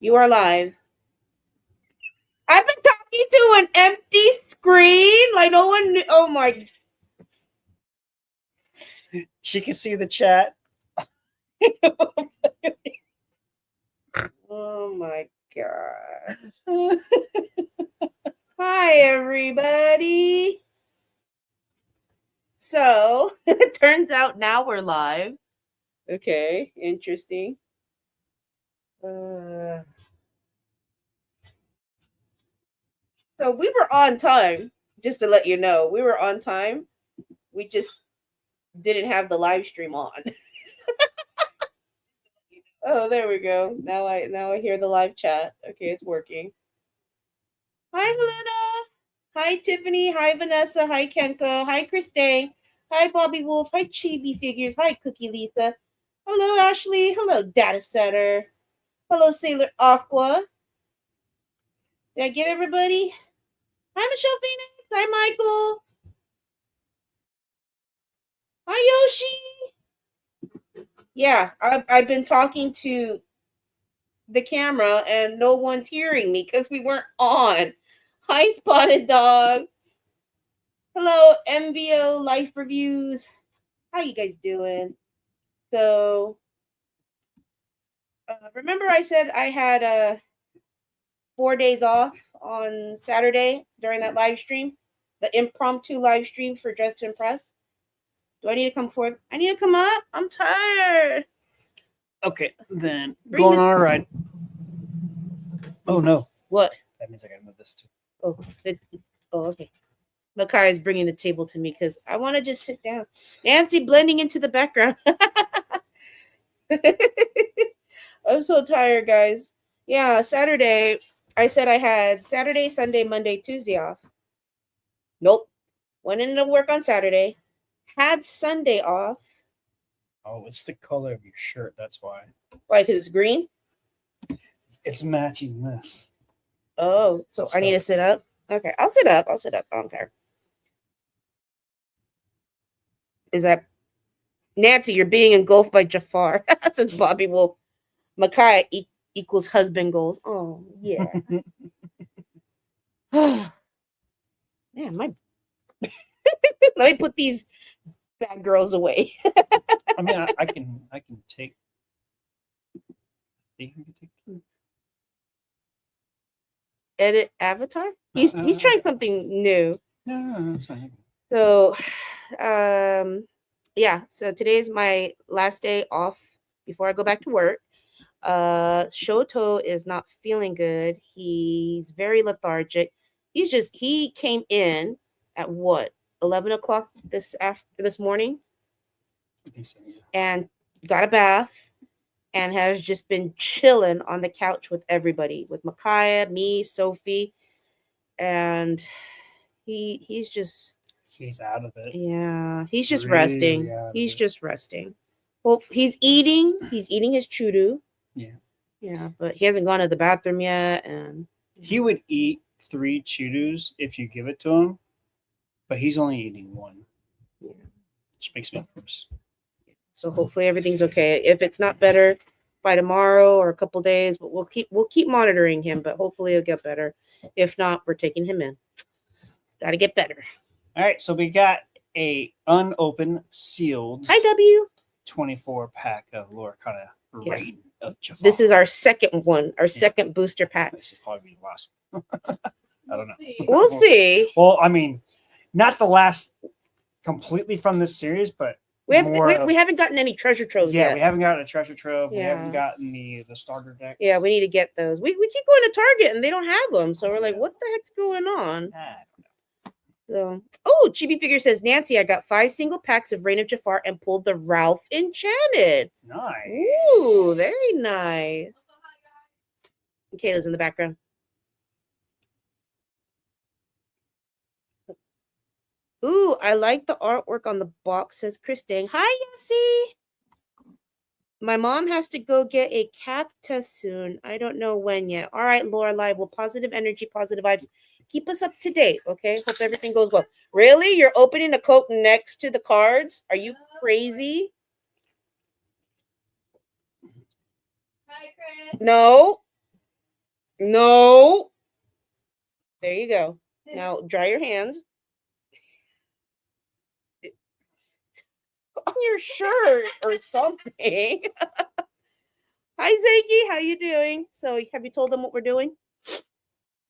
You are live. I've been talking to an empty screen. Like no one knew. Oh my. She can see the chat. Oh my god. Hi, everybody. So, it turns out now we're live. Okay, interesting. So we were on time, just to let you know. We were on time. We just didn't have the live stream on. Oh, there we go. Now I hear the live chat. Okay, it's working. Hi, Helena. Hi, Tiffany. Hi, Vanessa. Hi, Kenko. Hi, Christine. Hi, Bobby Wolf. Hi, Chibi Figures. Hi, Cookie Lisa. Hello, Ashley. Hello, Data Center. Hello, Sailor Aqua. Did I get everybody? Hi, Michelle Phoenix. Hi, Michael. Hi, Yoshi. Yeah, I've been talking to the camera and no one's hearing me because we weren't on. Hi, Spotted Dog. Hello, MVO Life Reviews. How you guys doing? So, remember I said I had 4 days off on Saturday during that live stream? The impromptu live stream for Dress to Impress? Do I need to come forth? I need to come up? I'm tired. Okay, then going on a ride. Oh no. What? That means I gotta move this too. Oh, okay. Makai is bringing the table to me because I want to just sit down. Nancy blending into the background. I'm so tired, guys. Yeah, Saturday. I said I had Saturday, Sunday, Monday, Tuesday off. Nope. Went into work on Saturday. Had Sunday off. Oh, it's the color of your shirt. That's why. Why? Because it's green? It's matching this. Oh, so I need to sit up? Okay, I'll sit up. I don't care. Is that Nancy? You're being engulfed by Jafar. Says Bobby Wolf. Makai equals husband goals. Oh yeah. Man, my. Let me put these bad girls away. I mean, I can take. Edit avatar. He's trying something new. No, that's fine. So, yeah. So today's my last day off before I go back to work. Shoto is not feeling good. He's very lethargic. He came in at what 11 o'clock this morning, I think so, yeah. and got a bath and has just been chilling on the couch with everybody, with Micaiah, me, Sophie, and he's out of it. Yeah, he's just Really resting. He's just resting. Well, he's eating his chudu. Yeah, but he hasn't gone to the bathroom yet, and he would eat 3 chudus if you give it to him, but he's only eating 1. Yeah, which makes me nervous. So hopefully everything's okay. If it's not better by tomorrow or a couple days, but we'll keep monitoring him. But hopefully it'll get better. If not, we're taking him in. Got to get better. All right, so we got a unopened, sealed. Hi, W. 24-pack of Lorcana Reign of Jafar. This is our second one, second booster pack. This will probably be the last one. I don't know. We'll see. Well, I mean, not the last completely from this series, but we haven't gotten any treasure troves yet. Yeah, we haven't gotten a treasure trove. Yeah. We haven't gotten the starter decks. Yeah, we need to get those. We keep going to Target and they don't have them, so we're like, what the heck's going on? I don't know. So, Chibi Figure says, Nancy, I got 5 single packs of Reign of Jafar and pulled the Ralph Enchanted. Nice. Ooh, very nice. Kayla's in the background. Ooh, I like the artwork on the box, says Chris Dang. Hi, Yassi. My mom has to go get a cath test soon. I don't know when yet. All right, Lorelai. Well, positive energy, positive vibes. Keep us up to date, okay? Hope everything goes well. Really? You're opening a coat next to the cards? Are you crazy? Hi, Chris. No. No. There you go. Now dry your hands on your shirt or something. Hi, Zanky. How you doing? So, have you told them what we're doing?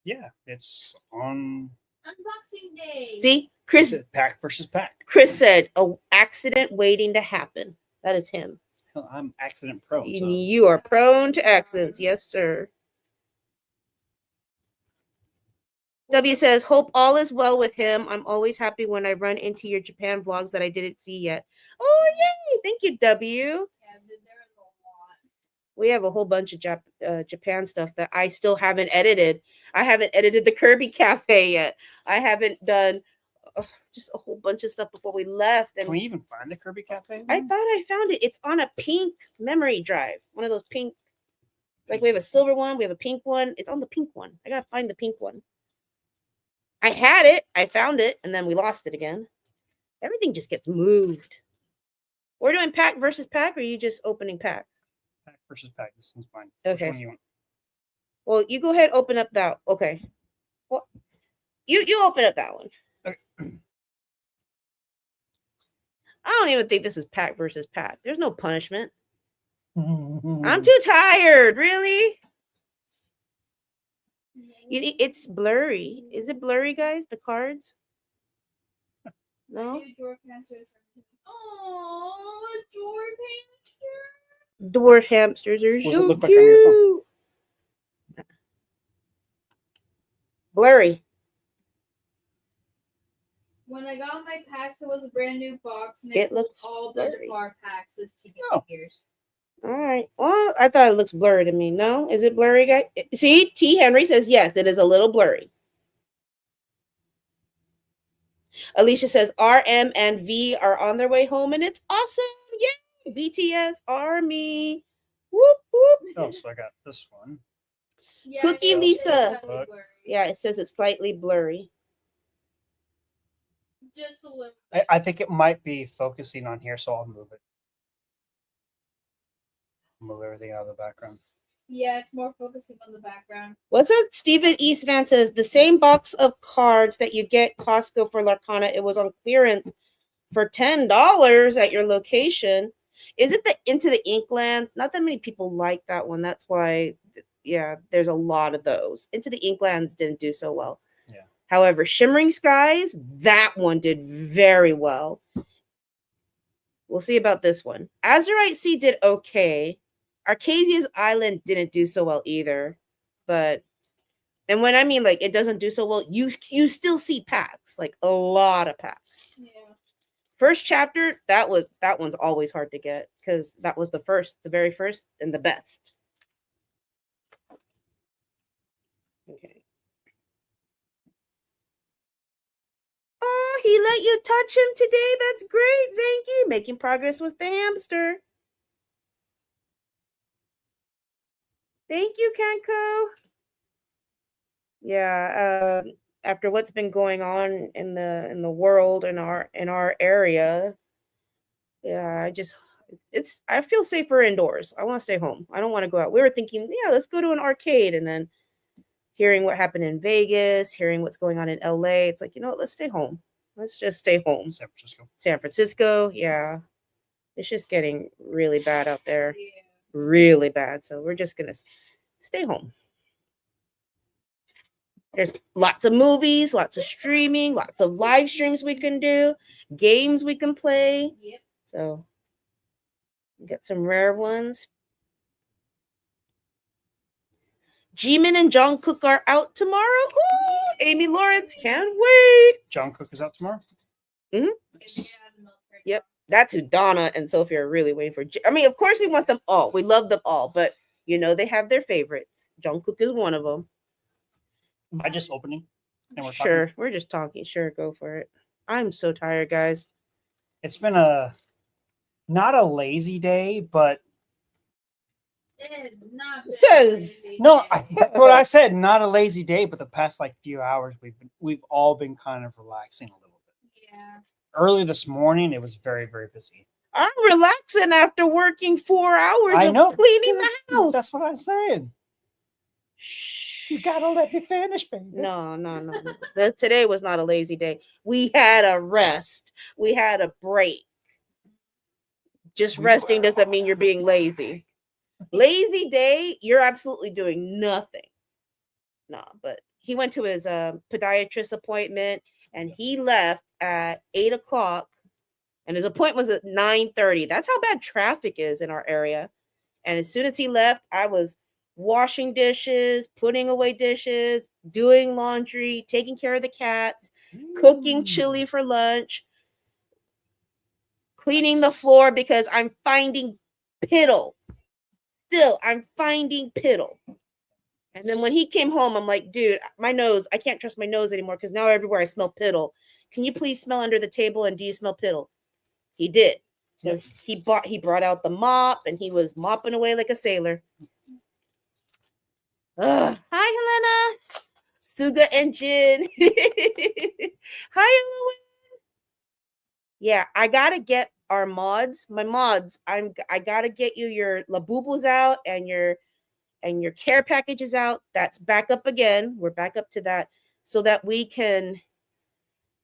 Yeah, it's on Unboxing day. See, Chris. pack versus pack. Chris said, "A accident waiting to happen." That is him. Hell, I'm accident prone. So. You are prone to accidents, yes, sir. W says, "Hope all is well with him. I'm always happy when I run into your Japan vlogs that I didn't see yet." Oh, yay! Thank you, W. We have a whole bunch of Japan stuff that I still haven't edited. I haven't edited the Kirby Cafe yet. I haven't done just a whole bunch of stuff before we left. And can we even find the Kirby Cafe? I thought I found it. It's on a pink memory drive. One of those pink, like we have a silver one, we have a pink one. It's on the pink one. I gotta find the pink one. I had it, I found it, and then we lost it again. Everything just gets moved. We're doing pack versus pack, or are you just opening pack? Pack versus pack. This one's fine. Okay. Which one do you want? Well, you go ahead, open up that. Okay. Well, you open up that one. Okay. I don't even think this is pack versus pack. There's no punishment. I'm too tired. Really? It's blurry. Is it blurry, guys? The cards? No. Oh, dwarf hamster. Dwarf hamsters are What does it so look like on your phone? cute. Blurry. When I got my packs, it was a brand new box, and It it looked looks all blurry. Jafar packs as chibi Oh. figures. All right. Well, I thought it looks blurry to me. No? Is it blurry, guys? See? T. Henry says yes, it is a little blurry. Alicia says RM and V are on their way home, and it's awesome. Yay! BTS Army. Whoop, whoop. Oh, so I got this one. Yeah, Cookie it's Lisa. slightly blurry. Yeah, it says it's slightly blurry. Just a little. I think it might be focusing on here, so I'll move it. Move everything out of the background. Yeah, it's more focusing on the background. What's up? Stephen Eastvan says the same box of cards that you get Costco for Lorcana, it was on clearance for $10 at your location. Is it the Into the Inklands? Not that many people like that one. That's why, yeah, there's a lot of those. Into the Inklands didn't do so well. Yeah. However, Shimmering Skies, that one did very well. We'll see about this one. Azurite Sea did okay. Arcasia's Island didn't do so well either. But, and when I mean like it doesn't do so well, you still see packs, like a lot of packs. Yeah. First chapter, that one's always hard to get because that was the very first and the best. Okay. Oh, he let you touch him today. That's great, Zanky. Making progress with the hamster. Thank you, Kanko. Yeah, after what's been going on in the world in our area, yeah, I feel safer indoors. I want to stay home. I don't want to go out. We were thinking, yeah, let's go to an arcade, and then hearing what happened in Vegas, hearing what's going on in LA, it's like, you know what, let's stay home. Let's just stay home. San Francisco, yeah. It's just getting really bad out there. Yeah. Really bad. So we're just gonna stay home. There's lots of movies, lots of streaming, lots of live streams we can do, games we can play. Yep. So get some rare ones. Jimin and Jungkook are out tomorrow. Ooh, Amy Lawrence can't wait. Jungkook is out tomorrow. Mm-hmm. Nice. Yep, that's who Donna and Sophie are really waiting for. I mean, of course, we want them all. We love them all, but you know they have their favorites. Jungkook is one of them. Am I just opening? And we're Sure, talking? we're just talking. Sure, go for it. I'm so tired, guys. It's been not a lazy day, but Says no, that's what I said. Not a lazy day, but the past like few hours we've all been kind of relaxing a little bit. Yeah. Early this morning, it was very, very busy. I'm relaxing after working 4 hours I know. of cleaning the house. That's what I'm saying. Shh. You gotta let me finish, baby. No. Today was not a lazy day. We had a rest. We had a break. Just resting doesn't mean you're being lazy. Lazy day, you're absolutely doing nothing. No, but he went to his podiatrist appointment and he left at 8 o'clock. And his appointment was at 9:30. That's how bad traffic is in our area. And as soon as he left, I was washing dishes, putting away dishes, doing laundry, taking care of the cats, cooking chili for lunch, cleaning the floor because I'm finding piddle. Still, I'm finding piddle. And then when he came home, I'm like, dude, my nose, I can't trust my nose anymore because now everywhere I smell piddle. Can you please smell under the table and do you smell piddle? He did. So he brought out the mop and he was mopping away like a sailor. Hi, Helena. Suga Engine. Hi, Helena. Yeah, I gotta get our mods. My mods. I gotta get you your Labubus out and your care packages out. That's back up again. We're back up to that so that we can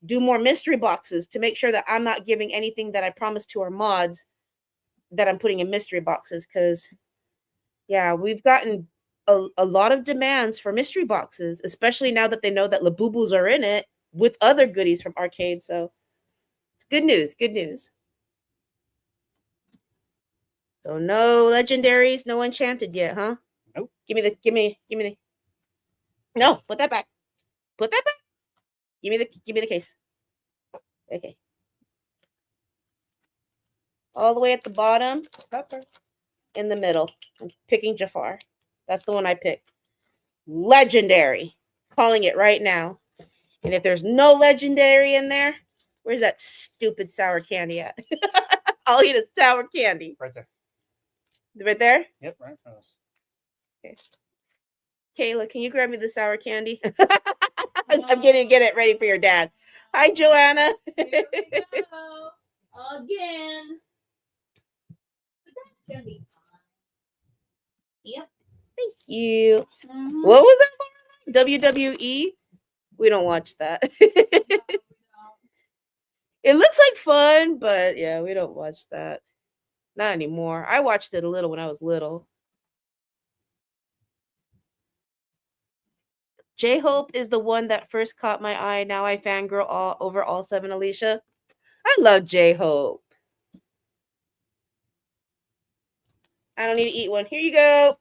do more mystery boxes to make sure that I'm not giving anything that I promised to our mods that I'm putting in mystery boxes. Because, yeah, we've gotten a lot of demands for mystery boxes, especially now that they know that Labubus are in it with other goodies from Arcade. So it's good news. Good news. So no legendaries, no enchanted yet, huh? Nope. Give me the. No, put that back. Put that back. Give me the case. Okay. All the way at the bottom. In the middle. I'm picking Jafar. That's the one I picked. Legendary. Calling it right now. And if there's no legendary in there, where's that stupid sour candy at? I'll eat a sour candy. Right there. Right there? Yep, right in front of us. Okay. Kayla, can you grab me the sour candy? I'm gonna get it ready for your dad. Hi, Joanna. Here we go. Again. But that's gonna be fun. Yep. Thank you. Mm-hmm. What was that? WWE? We don't watch that. It looks like fun, but yeah, we don't watch that. Not anymore. I watched it a little when I was little. J-Hope is the one that first caught my eye. Now I fangirl over all 7 Alicia. I love J-Hope. I don't need to eat one. Here you go.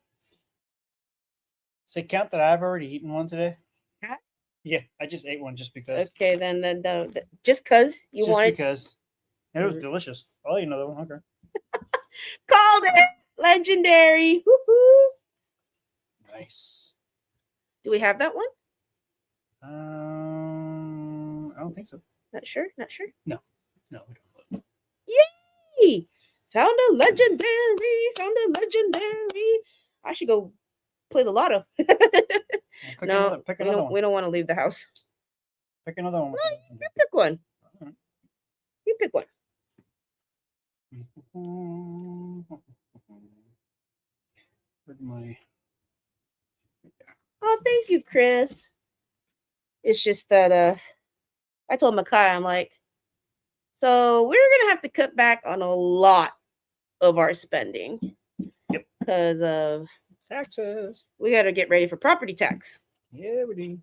Does it count that I've already eaten one today? Huh? Yeah, I just ate one just because. Okay, then just because you just wanted. because. It was delicious. I'll eat another one. Okay. Called it. Legendary. Woo-hoo. Nice. Do we have that one? I don't think so. Not sure. Not sure. No, we don't. Yay! Found a legendary. Found a legendary. I should go play the lotto. No, pick another one. We don't want to leave the house. Pick another one. No, you pick one. Right. You pick one. Where'd my... Oh, thank you, Chris. It's just that I told Makai, I'm like, so we're gonna have to cut back on a lot of our spending. Yep. Because of taxes. We gotta get ready for property tax. Yeah, we do.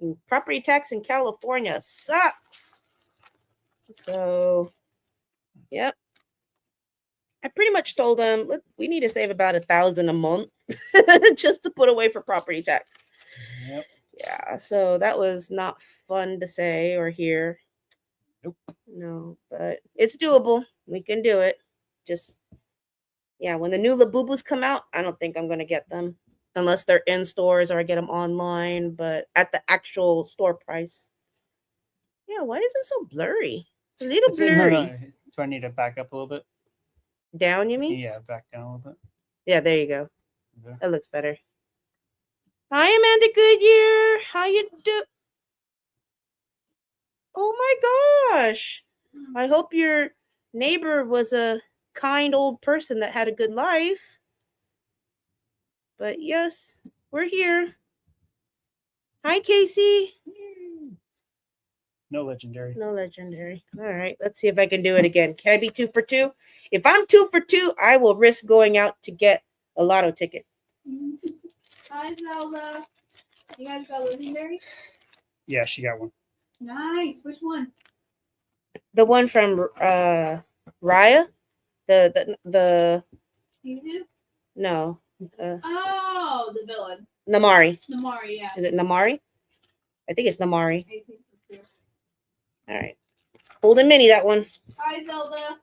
And property tax in California sucks. So, yep. I pretty much told them, look, we need to save about $1,000 a month just to put away for property tax. Yep. Yeah, so that was not fun to say or hear. Nope. No, but it's doable. We can do it. Just, yeah, when the new Labubus come out, I don't think I'm going to get them unless they're in stores or I get them online, but at the actual store price. Yeah, why is it so blurry? It's a little blurry. No. Do I need to back up a little bit? Down, you mean? Yeah, back down a little bit. Yeah, there you go. Okay. That looks better. Hi, Amanda Goodyear. How you do? Oh my gosh. I hope your neighbor was a kind old person that had a good life. But yes, we're here. Hi, Casey. No legendary. No legendary. All right, let's see if I can do it again. Can I be 2 for 2? If I'm 2 for 2, I will risk going out to get a lotto ticket. Hi, Zelda. You guys got legendary? Yeah, she got one. Nice. Which one? The one from Raya, the Yuzu? no, Oh, the villain. Namari. Namari, yeah. Is it Namari? I think it's Namari. I think so too. All right, Golden Mini, that one. Hi, Zelda.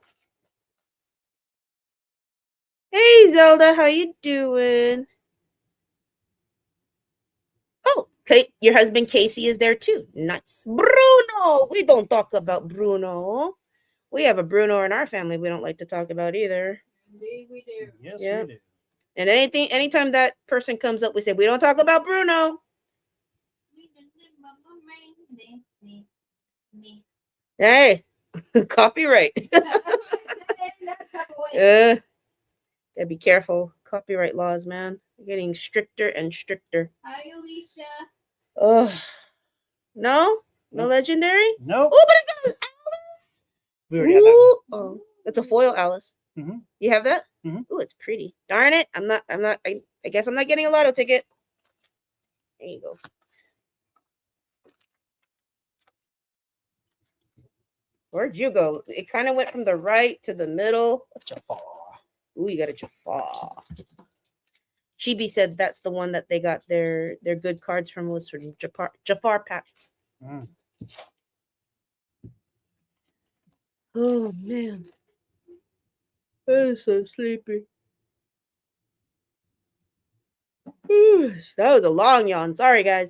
Hey Zelda, how you doing? Oh, Kate, your husband Casey is there too. Nice. Bruno. We don't talk about Bruno. We have a Bruno in our family we don't like to talk about either. Indeed, we do. Yes, Yeah. we do. And anytime that person comes up, we say, we don't talk about Bruno. Hey, copyright. Gotta be careful. Copyright laws, man. They're getting stricter and stricter. Hi, Alicia. Oh, no? No Nope. legendary? Nope. Oh, but it got We already had that one. Oh, that's a foil Alice. Mhm. You have that? Mhm. Oh, it's pretty. Darn it. I guess I'm not getting a lotto ticket. There you go. Where'd you go? It kind of went from the right to the middle. Jafar. Ooh, you got a Jafar. Chibi said that's the one that they got their good cards from, was from Jafar packs. Mm. Oh man. I'm so sleepy. Whew, that was a long yawn. Sorry, guys.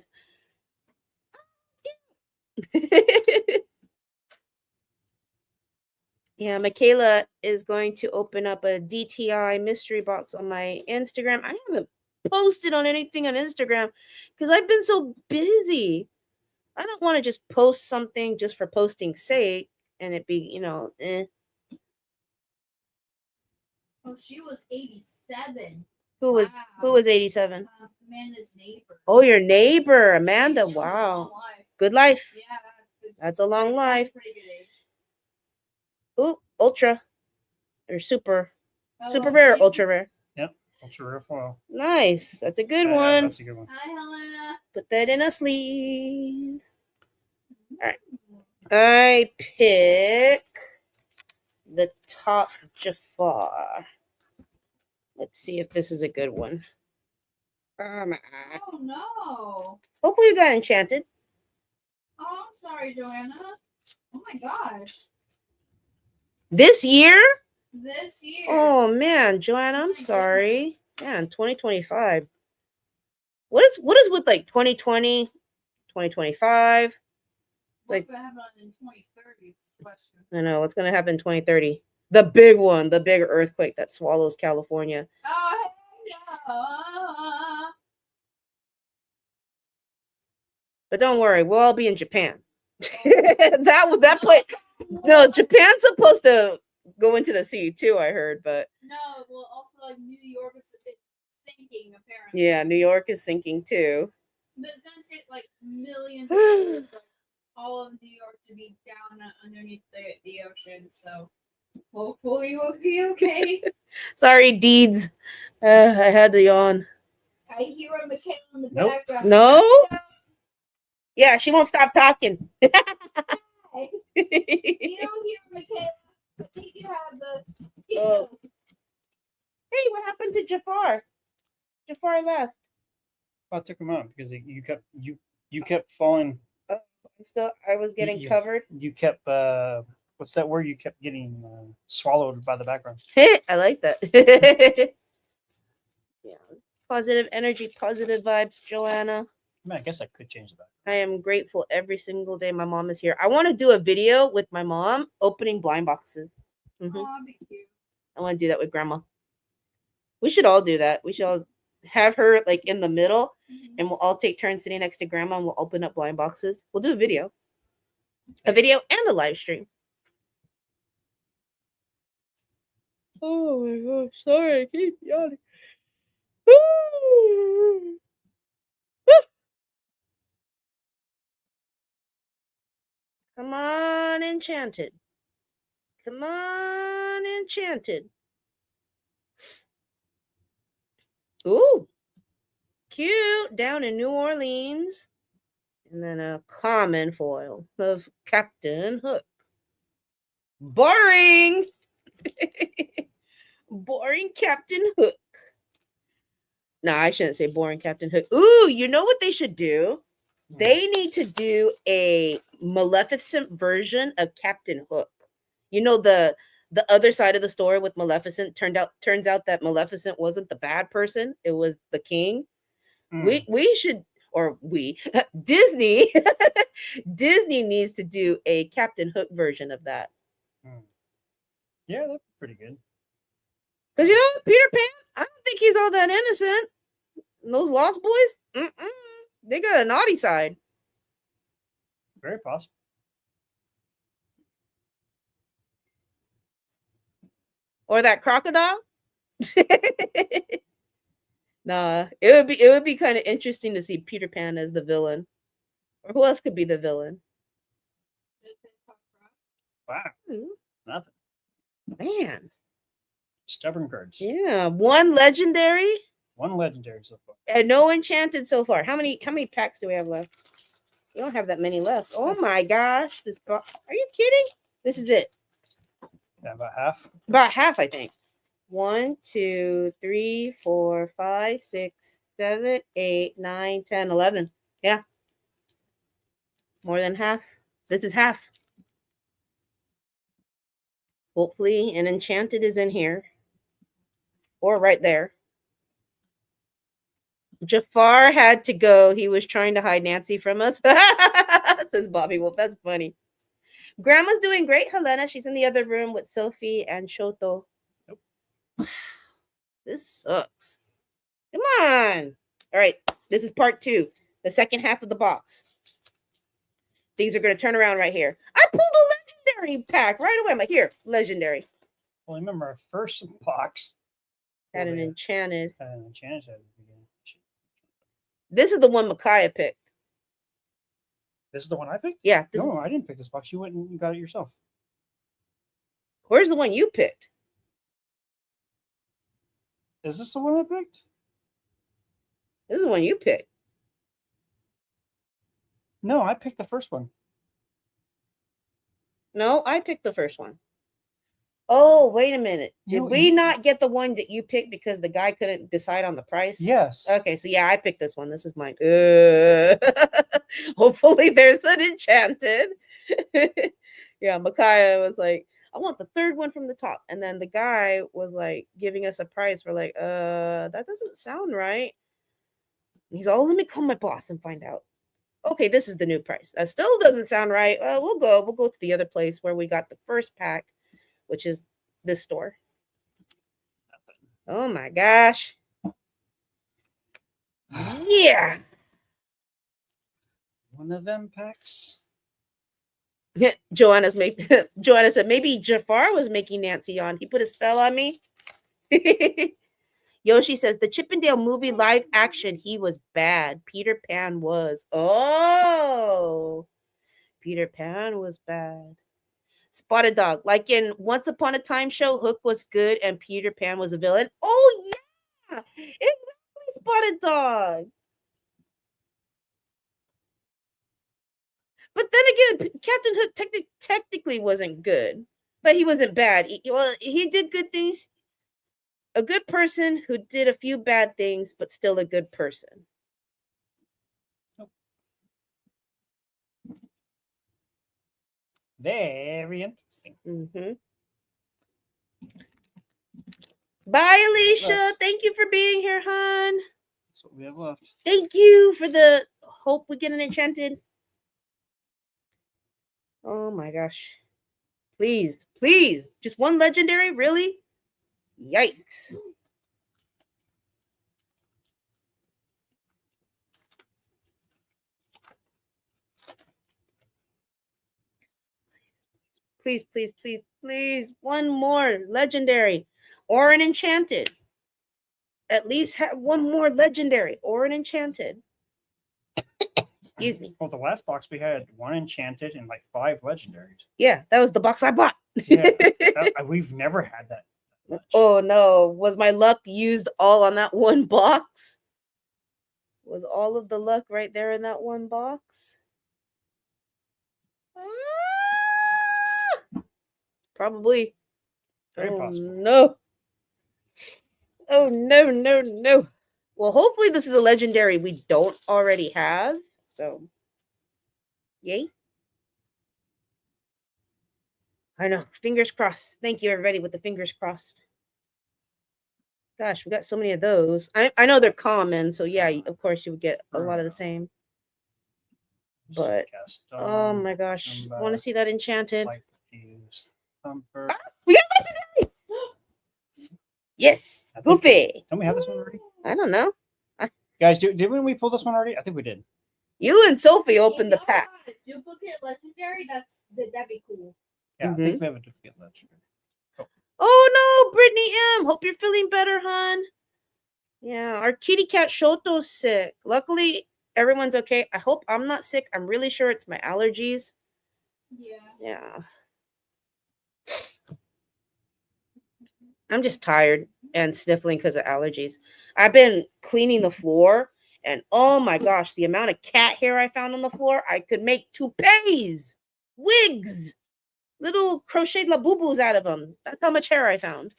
Yeah, Michaela is going to open up a DTI mystery box on my Instagram. I haven't posted on anything on Instagram because I've been so busy. I don't want to just post something just for posting's sake and it be, eh. Oh, she was 87. Who was Wow. 87? Amanda's neighbor. Oh, your neighbor, Amanda. She has a Wow. long life. Good life. Yeah, That's a long that's life. pretty good age. Ooh, ultra or super. Hello, Super rare or Jane. ultra rare? Yep. Ultra rare foil. Nice. That's a good Yeah, one. that's a good one. Hi, Helena. Put that in a sleeve. All right. I pick the top Jafar. Let's see if this is a good one. Oh no. Hopefully you got enchanted. Oh, I'm sorry, Joanna. Oh my gosh. This year? This year. Oh man, Joanna, I'm My sorry. goodness. Man, 2025. What is with like 2020, 2025? What's like- gonna happen in 2030? Question. I know what's gonna happen in 2030. The big one, the big earthquake that swallows California. Oh yeah. But don't worry, we'll all be in Japan. that place. No, Japan's supposed to go into the sea too, I heard, but No, well, also like New York is sinking apparently. yeah, New York is sinking too. But it's gonna take like millions of years for all of New York to be down underneath the ocean. So hopefully we'll be okay. Sorry, Deeds. I had to yawn. I hear a Michaela in the Nope. background. No? Yeah, she won't stop talking. You don't hear Michaela. I think you have the. Oh. Hey, what happened to Jafar? Jafar left. I took him out because you kept falling. I was getting Yeah. covered. You kept what's that word? You kept getting swallowed by the background. I like that. Yeah. Positive energy, positive vibes, Joanna. I mean, I guess I could change that. I am grateful every single day my mom is here. I want to do a video with my mom opening blind boxes. Mhm. Oh, that'd be cute. I want to do that with grandma. We should all do that. We should all have her like in the middle and we'll all take turns sitting next to grandma and we'll open up blind boxes. We'll do a video and a live stream. Oh my gosh, sorry, I keep yawning. Come on, enchanted. Come on, enchanted. Ooh, cute. Down in New Orleans. And then a common foil of Captain Hook. Boring. Boring Captain Hook. No, I shouldn't say boring Captain Hook. Ooh, you know what they should do? They need to do a Maleficent version of Captain Hook. You know, the other side of the story with Maleficent turns out that Maleficent wasn't the bad person, it was the king. We should, or we Disney Disney needs to do a Captain Hook version of that. Yeah, that's pretty good. Because you know, Peter Pan, I don't think he's all that innocent. And those Lost Boys, they got a naughty side. Very possible. Or that crocodile. Nah, it would be kind of interesting to see Peter Pan as the villain. Or who else could be the villain? Wow. Nothing. Man. Stubborn cards. Yeah. One legendary. One legendary so far. And no enchanted so far. How many packs do we have left? We don't have that many left. Oh my gosh. Are you kidding? This is it. Yeah, about half. About half, I think. 1, 2, 3, 4, 5, 6, 7, 8, 9, 10, 11. Yeah. More than half. This is half. Hopefully an enchanted is in here. Or right there. Jafar had to go. He was trying to hide Nancy from us. Says Bobby Wolf. That's funny. Grandma's doing great, Helena. She's in the other room with Sophie and Shoto. Nope. This sucks. Come on. All right. This is part 2. The second half of the box. Things are going to turn around right here. I pulled a legendary pack right away. I'm like, here, legendary. Well, remember our first box Had an enchanted. Had an enchanted at the beginning. This is the one Micaiah picked. This is the one I picked? Yeah. No, I didn't pick this box. You went and got it yourself. Where's the one you picked? Is this the one I picked? This is the one you picked. No, I picked the first one. No, I picked the first one. Oh, wait a minute. Did we not get the one that you picked because the guy couldn't decide on the price? Yes. Okay, so yeah, I picked this one. This is mine. Hopefully there's an enchanted. Yeah, Micaiah was like, I want the third one from the top. And then the guy was like giving us a price. We're like, that doesn't sound right. And he's all, let me call my boss and find out. Okay, this is the new price. That still doesn't sound right. We'll go to the other place where we got the first pack, which is this store. Oh my gosh. Yeah. One of them packs. Joanna said maybe Jafar was making Nancy on. He put a spell on me. Yoshi says the Chippendale movie live action, he was bad. Peter Pan was. Oh, Peter Pan was bad. Spotted Dog, like in Once Upon a Time show, Hook was good and Peter Pan was a villain. Oh yeah, exactly, Spotted Dog. But then again, Captain Hook technically wasn't good, but he wasn't bad. He did good things. A good person who did a few bad things, but still a good person. Very interesting. Mm-hmm. Bye, Alicia. Thank you for being here, hon. That's what we have left. Thank you for the hope we get an enchanted. Oh my gosh. Please. Just one legendary? Really? Yikes. Please. One more legendary or an enchanted. At least have one more legendary or an enchanted. Excuse me. Well, the last box we had 1 enchanted and like 5 legendaries. Yeah, that was the box I bought. Yeah, we've never had that much. Oh no, was my luck used all on that one box? Was all of the luck right there in that one box? Ah! Probably. Very Oh possible. no. Oh no, no, no. Well, hopefully this is a legendary we don't already have. So, yay. I know. Fingers crossed. Thank you, everybody, with the fingers crossed. Gosh, we got so many of those. I know they're common, so yeah, of course you would get a lot of the same. But oh my gosh, I want to see that enchanted. Light diffuse, thumper. We got legendary. Yes, Goofy. Don't we have this one already? I don't know. Guys, didn't we pull this one already? I think we did. You and Sophie opened the pack. Duplicate legendary. That'd be cool. Yeah, I think we have a duplicate legendary. Oh no, Brittany M. Hope you're feeling better, hon. Yeah, our kitty cat Shoto's sick. Luckily, everyone's okay. I hope I'm not sick. I'm really sure it's my allergies. Yeah. Yeah. I'm just tired and sniffling because of allergies. I've been cleaning the floor, and oh my gosh, the amount of cat hair I found on the floor, I could make toupees, wigs, little crocheted labubus out of them. That's how much hair I found.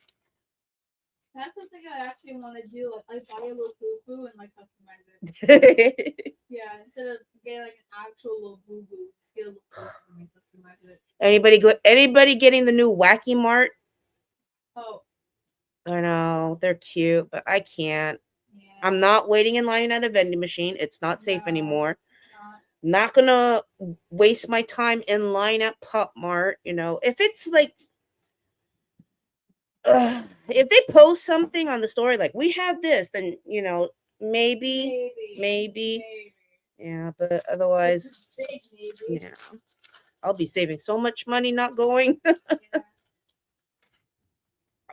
That's something I actually want to do. Like buy a little boo and like customize it. Yeah, instead of getting like an actual little boo boo, just get a little foo and customize it. Anybody getting the new Wacky Mart? Oh. I know they're cute, but I can't. Yeah. I'm not waiting in line at a vending machine. It's not safe anymore. It's not. Not gonna waste my time in line at Pop Mart. You know, if it's like, if they post something on the story like we have this, then you know maybe. Yeah, but otherwise, yeah, I'll be saving so much money not going. Yeah.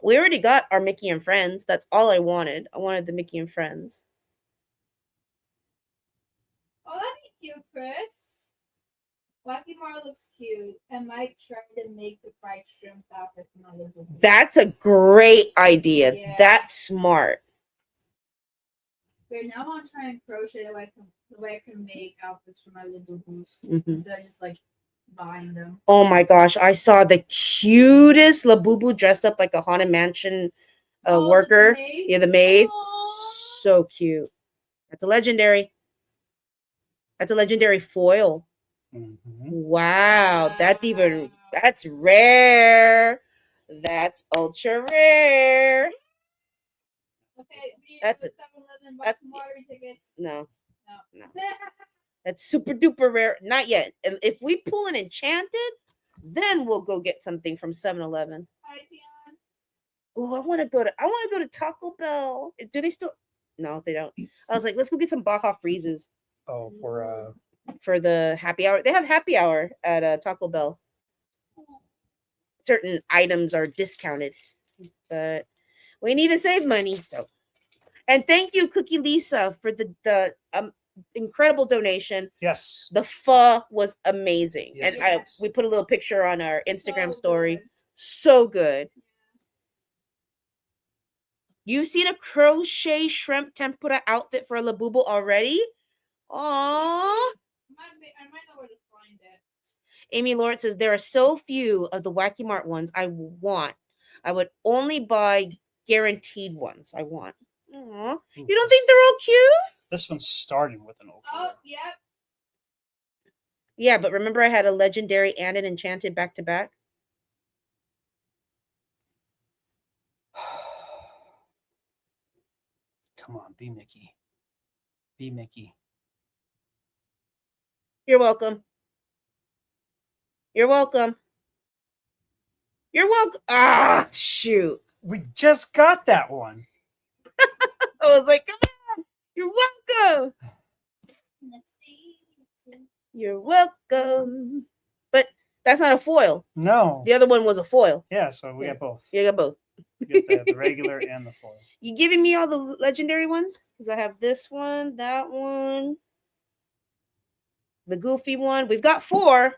We already got our Mickey and Friends. That's all I wanted. I wanted the Mickey and Friends. Oh, that'd be cute, Chris. Wacky Mar looks cute. I might try to make the fried shrimp outfit for my little boy. That's a great idea. Yeah. That's smart. Wait, now I want to try and crochet the way I can make outfits for my little boost Mhm. instead of just like buying them. Oh my gosh, I saw the cutest Labubu dressed up like a Haunted Mansion worker. Yeah, the maid. Aww. So cute. That's a legendary. That's a legendary foil. Mm-hmm. Wow, that's rare. That's ultra rare. Okay, we That's need it. 7-Eleven buy That's- some lottery tickets. No. No. That's super duper rare. Not yet. And if we pull an enchanted, then we'll go get something from 7-Eleven. Hi, Tion. Oh, I want to go to Taco Bell. Do they still? No, they don't. I was like, let's go get some Baja Freezes Oh, for the happy hour. They have happy hour at Taco Bell. Certain items are discounted, but we need to save money. So, and thank you, Cookie Lisa, for the incredible donation. yes. The pho was amazing, Yes, and it was. we put a little picture on our Instagram So story. good. So good. You've seen a crochet shrimp tempura outfit for a Labubu already? Aww. I might know where to find it. Amy Lawrence says there are so few of the Wacky Mart ones I want. I would only buy guaranteed ones I want. Aww. You don't think they're all cute? This one's starting with an ultra. Oh, yep. Yeah, but remember I had a legendary and an enchanted back to back? Come on, be Mickey. Be Mickey. You're welcome. You're welcome. You're welcome. Ah, shoot. We just got that one. I was like, come on. You're welcome. Let's see. You're welcome. But that's not a foil. No. The other one was a foil. Yeah, so we Yeah. got both. You got both. We get the regular and the foil. You giving me all the legendary ones? Because I have this one, that one. the goofy one. We've got 4.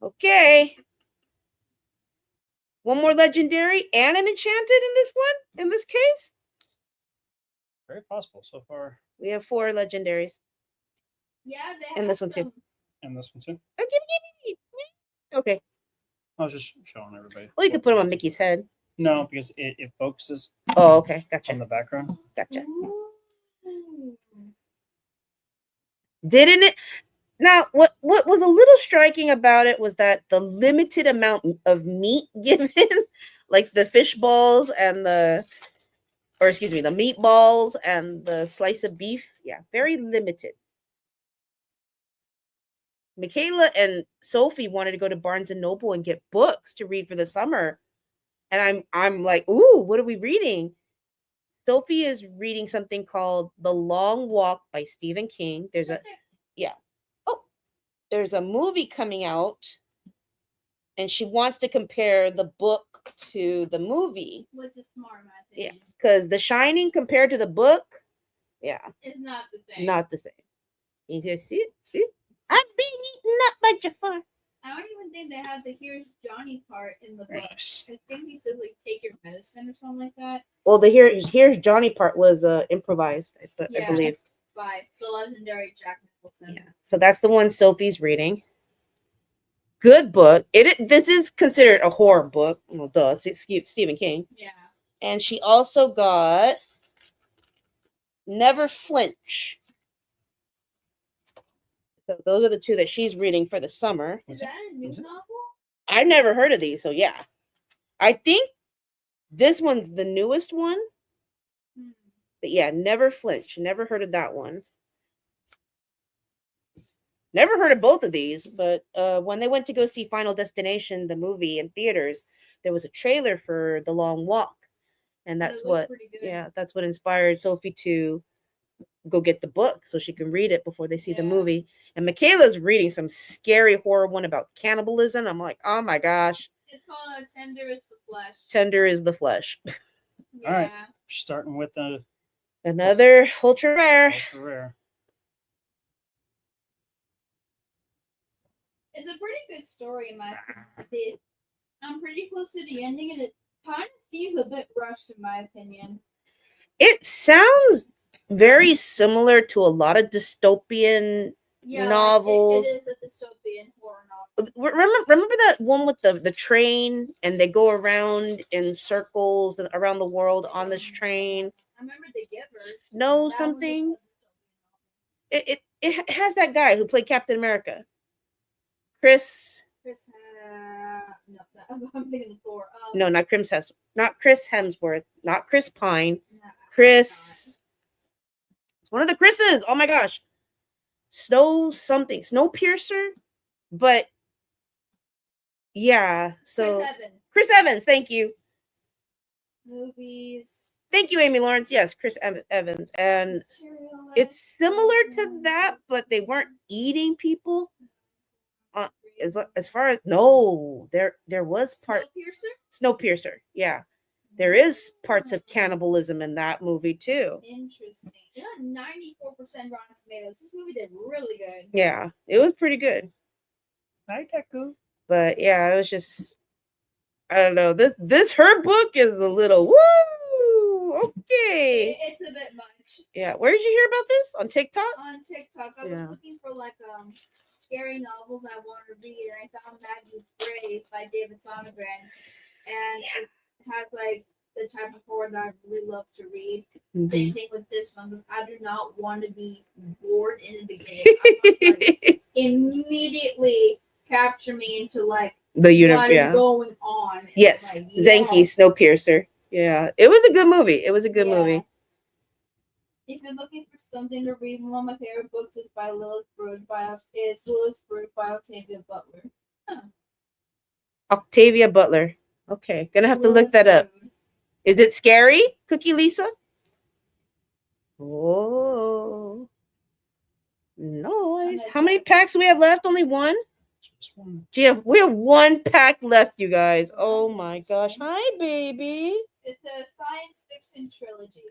Okay. One more legendary and an enchanted in this one. In this case, Very possible so far. we have 4 legendaries. Yeah, they And have this one too. some- And this one too. Oh, give me. Okay. I was just showing everybody. Well, you could put them on Mickey's head. No, because it focuses Oh, okay. on Gotcha. the background. Gotcha. Ooh. Didn't it? Now, what was a little striking about it was that the limited amount of meat given, like the fish balls and the meatballs and the slice of beef. Yeah, very limited. Michaela and Sophie wanted to go to Barnes and Noble and get books to read for the summer. And I'm like, ooh, what are we reading? Sophie is reading something called The Long Walk by Stephen King. There's a movie coming out, and she wants to compare the book to the movie. Which is smart, in my Yeah, opinion. because The Shining compared to the book, yeah, It's not the same. not the same. You just see. I'm being eaten up by Jafar. I don't even think they have the "Here's Johnny" part in the book. Nice. I think he said like "take your medicine" or something like that. Well, the here's Johnny part was improvised, I Yeah. believe. By the legendary Jack Nicholson. Yeah. So that's the one Sophie's reading. Good book. This is considered a horror book. Well, duh, Stephen King. Yeah. And she also got Never Flinch. So those are the 2 that she's reading for the summer. Is that a new Was it? novel? I've never heard of these, so yeah. I think this one's the newest one. Hmm. But yeah, Never Flinch. Never heard of that one. Never heard of both of these, but when they went to go see Final Destination, the movie in theaters, there was a trailer for The Long Walk. And But that's it looks what pretty good. that's what inspired Sophie to go get the book so she can read it before they see the Yeah. movie. And Michaela's reading some scary horror one about cannibalism. I'm like, oh my gosh. It's called "Tender is the Flesh." Tender is the flesh. Yeah. All right. Starting with a Another ultra rare. ultra rare. It's a pretty good story in my opinion. I'm pretty close to the ending, and it kind of seems a bit rushed in my opinion. It sounds very similar to a lot of dystopian Yeah, novels. It is a dystopian horror novel. Remember that one with the train, and they go around in circles around the world on this train. I remember The Giver. Know That was a something? dystopian It has that guy who played Captain America, Chris. Chris, no, I'm thinking of Thor. No, not Chris Hemsworth, not Chris Pine. Nah, Chris. It's one of the Chris's. Oh my gosh. Snowpiercer. But yeah, so Chris Evans. Chris Evans, thank you. Movies. Thank you, Amy Lawrence. Yes, Chris Evans. And Serial it's similar to that, but they weren't eating people. As far as no, there was Snowpiercer. Yeah. There is parts of cannibalism in that movie too. Interesting. It got 94% Rotten Tomatoes. This movie did really good. Yeah, it was pretty good. Hi, Deku. But yeah, it was just I don't know. This her book is a little woo. Okay. It's a bit much. Yeah. Where did you hear about this? On TikTok? On TikTok, I was Yeah. looking for like scary novels I wanted to read, and I found Maggie's Grave by David Sonneborn, and it has like the type of horror that I really love to read. Same thing with this one, because I do not want to be bored in the beginning. I want to, like, immediately capture me into like The universe. what is Yeah. going on. Yes. Like, Zenki, Snowpiercer. Yeah. It was a good movie. It was a good Yeah. movie. If you're looking for something to read, one of my favorite books is by Lilith Brood by Octavia Butler. Octavia Butler. Okay. Gonna have to look Lilith that up. Brood. Is it scary, Cookie Lisa? Oh. Nice. How many packs do we have left? Only one? Just one. Yeah, we have one pack left, you guys. Oh my gosh. Hi, baby. It's a science fiction trilogy.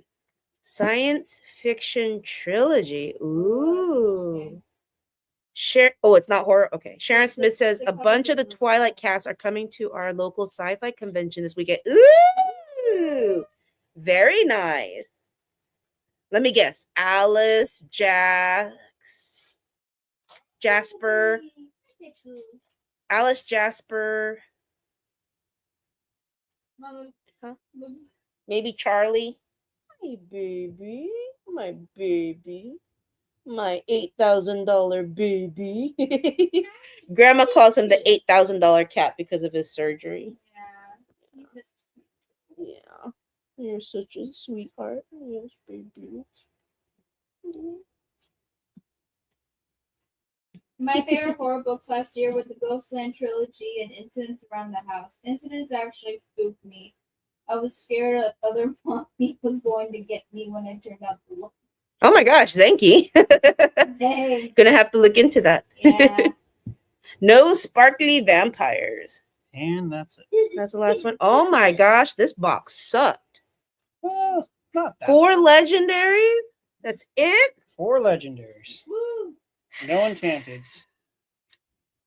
Science fiction trilogy. Oh, that's Ooh. interesting. It's not horror. Okay. Sharon It's Smith the- says the a bunch of the cover. Twilight cast are coming to our local sci-fi convention this weekend. Ooh, very nice. Let me guess. Alice, Jasper, Alice, Jasper, Mama, Huh? Mama. maybe Charlie. Hey, baby, my baby, my $8,000 baby. Grandma calls him the $8,000 cat because of his surgery. Yeah. He's a- Yeah, you're such a sweetheart. Yes, baby. My favorite horror books last year were the Ghostland trilogy and Incidents Around the House. Incidents actually spooked me. I was scared that other mommy was going to get me when I turned out the light. Oh my gosh, Zenki. Dang. Gonna have to look into that. Yeah. No sparkly vampires. And that's it. That's the last one. Oh my gosh, this box sucked. Well, not that. 4 legendaries? That's it? 4 legendaries. Woo. No enchanteds.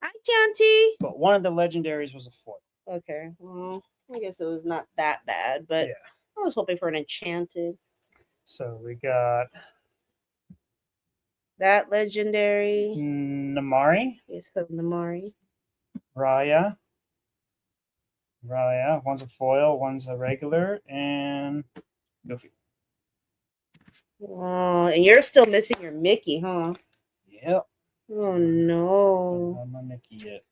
Hi, Chanty. But one of the legendaries was a foil. Okay, well, I guess it was not that bad, but Yeah. I was hoping for an enchanted. So we got That legendary. Namari, It's called Namari. Raya. One's a foil, one's a regular, and Goofy. Oh, and you're still missing your Mickey, huh? Yep. Oh Don't no. have my Mickey yet.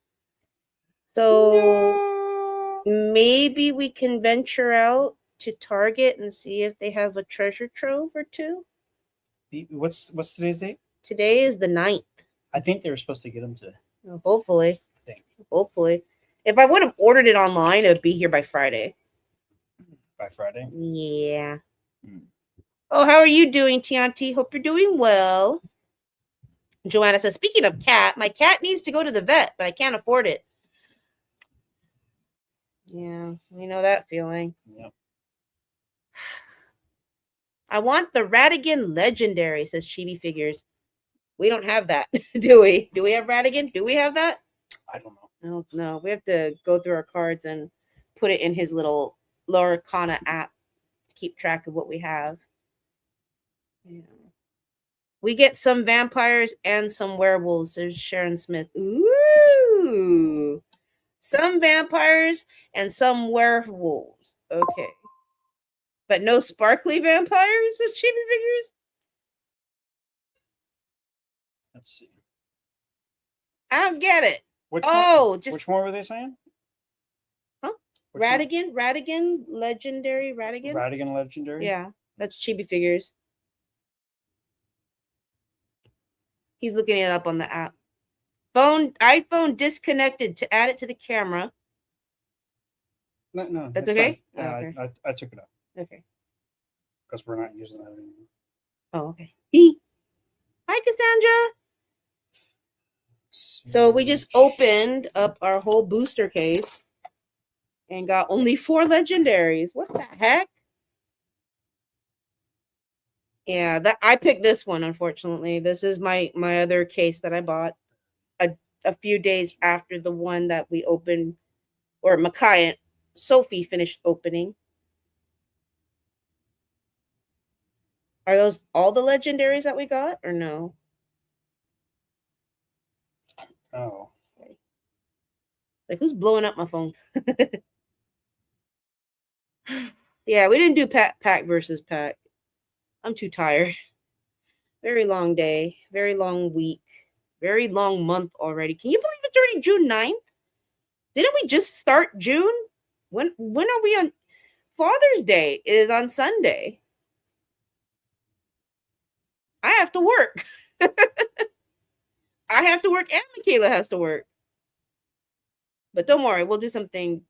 So maybe we can venture out to Target and see if they have a treasure trove or two. What's today's date? Today is the 9th. I think they were supposed to get them today. Hopefully. I think Hopefully. If I would have ordered it online, it would be here by Friday. by Friday. Yeah. Hmm. Oh, how are you doing, Tianti? Hope you're doing well. Joanna says, speaking of cat, my cat needs to go to the vet, but I can't afford it. Yeah, we know that feeling. Yep. I want the Radigan Legendary, says Chibi Figures. We don't have that, do we? Do we have Radigan? Do we have that? I don't know. No. We have to go through our cards and put it in his little Lorcana app to keep track of what we have. Yeah. We get some vampires and some werewolves, says Sharon Smith. Ooh. Some vampires and some werewolves. Okay. But no sparkly vampires, says Chibi Figures? Let's see. I don't get it. Which Just one were they saying? Huh? Which one? Radigan, legendary Radigan. Radigan Legendary? Yeah, that's Chibi Figures. He's looking it up on the app. iPhone disconnected to add it to the camera. No. That's it's okay? fine. Oh, okay. I took it out Okay. because we're not using that anymore. Oh, okay. Hi, Cassandra. So we just opened up our whole booster case and got only 4 legendaries. What the heck? Yeah, I picked this one, unfortunately. This is my other case that I bought a few days after the one that we opened, or Makai and Sophie finished opening. Are those all the legendaries that we got, or no? Oh. Like, who's blowing up my phone? Yeah, we didn't do pack versus pack. I'm too tired. Very long day, very long week, very long month already. Can you believe it's already June 9th? Didn't we just start June? When are we on? Father's Day is on Sunday. I have to work. I have to work and Michaela has to work. But don't worry, we'll do something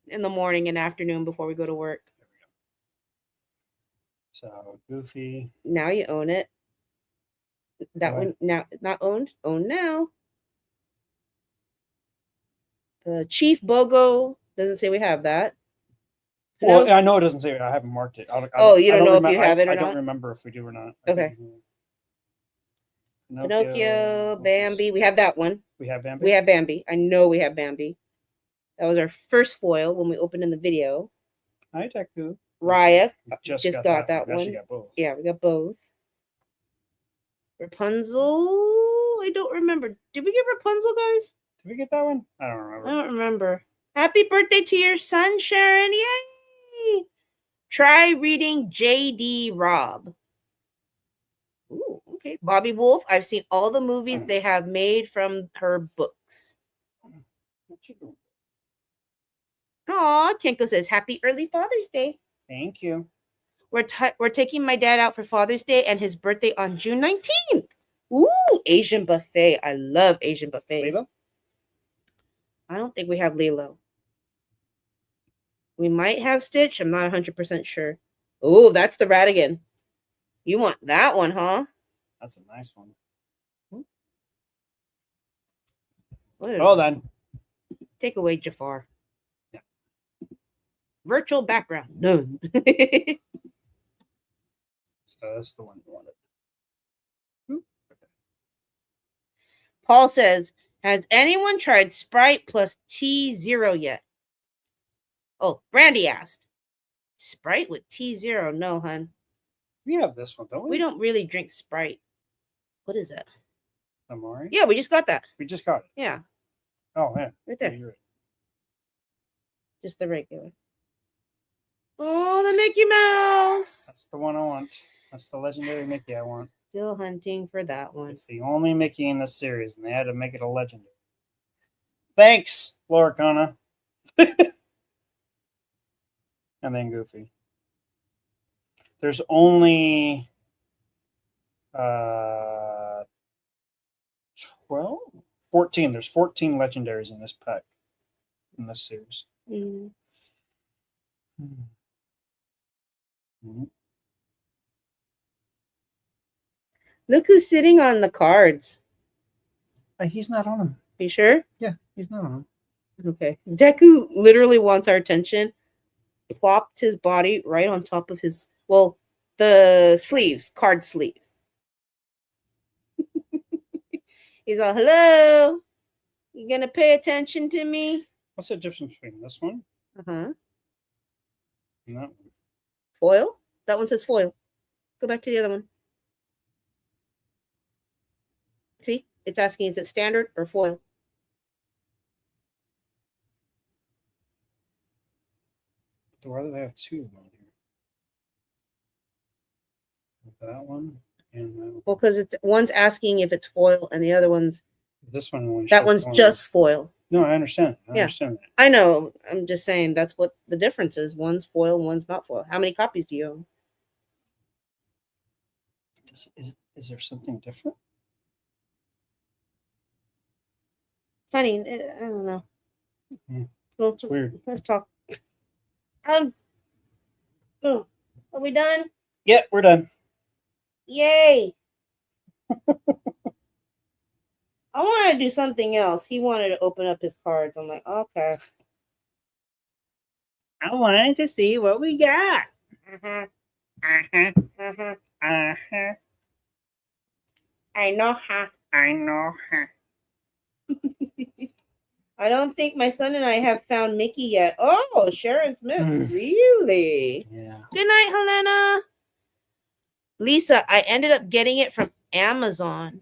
in the morning and afternoon before we go to work. So Goofy. Now you own it. That Right. one now not owned. Owned now. Chief Bogo doesn't say we have that. Well, No? I know it doesn't say it. I haven't marked it. You don't know if you have it or I not? don't remember if we do or not. Okay. Pinocchio, Bambi. We have that one. We have Bambi. We have Bambi. I know we have Bambi. That was our first foil when we opened in the video. Hi, Deku. Raya. We Just got that We actually one. got both. Yeah, we got both. Rapunzel. I don't remember. Did we get Rapunzel, guys? Did we get that one? I don't I remember. don't remember. Happy birthday to your son, Sharon. Yay! Try reading J.D. Robb. Ooh, okay. Bobby Wolf. I've seen all the movies they have made from her books. Aw, Kenko says, Happy early Father's Day. Thank you. We're taking my dad out for Father's Day and his birthday on June 19th. Ooh, Asian buffet. I love Asian buffets. Lilo? I don't think we have Lilo. We might have Stitch. I'm not 100% sure. Oh, that's the Radigan. You want that one, huh? That's a nice one. What Hold on. Take away Jafar. Yeah. Virtual background. None. So that's the one you wanted. Paul says, has anyone tried Sprite plus T0 yet? Oh, Brandy asked. Sprite with T0? No, hun. We have this one, don't we? We don't really drink Sprite. What is that? Amari? Yeah, we just got that. We just got it. Yeah, Oh, yeah. right there. Yeah, you're right. Just the regular. Oh, the Mickey Mouse. That's the one I want. That's the legendary Mickey I want. Still hunting for that one. It's the only Mickey in this series, and they had to make it a legendary. Thanks, Lorcana. And then Goofy. There's only 12? 14. There's 14 legendaries in this pack, in this series. Mm. Mm-hmm. Look who's sitting on the cards. He's not on them. You sure? Yeah, he's not on them. Okay. Deku literally wants our attention. Plopped his body right on top of his, well, the sleeves, card sleeves. He's all, hello? You gonna pay attention to me? What's the difference between this one Uh-huh. and that one? Foil? That one says foil. Go back to the other one. See? It's asking, is it standard or foil? Why do they have two of them here? That one and that one. Well, because it's one's asking if it's foil and the other one's This one. Only that shows one's one. just foil. No, I understand. I Yeah. understand that. I know. I'm just saying that's what the difference is. One's foil, one's not foil. How many copies do you own? Is there something different? Honey, I don't know. Hmm. Well, It's weird. Let's talk. Oh, are we done? Yeah, we're done. Yay! I want to do something else. He wanted to open up his cards. I'm like, okay. I wanted to see what we got. Uh-huh. Uh-huh. Uh-huh. Uh-huh. I know, huh? I know. Huh. I don't think my son and I have found Mickey yet. Oh, Sharon Smith. Mm. Really? Yeah. Good night, Helena. Lisa, I ended up getting it from Amazon.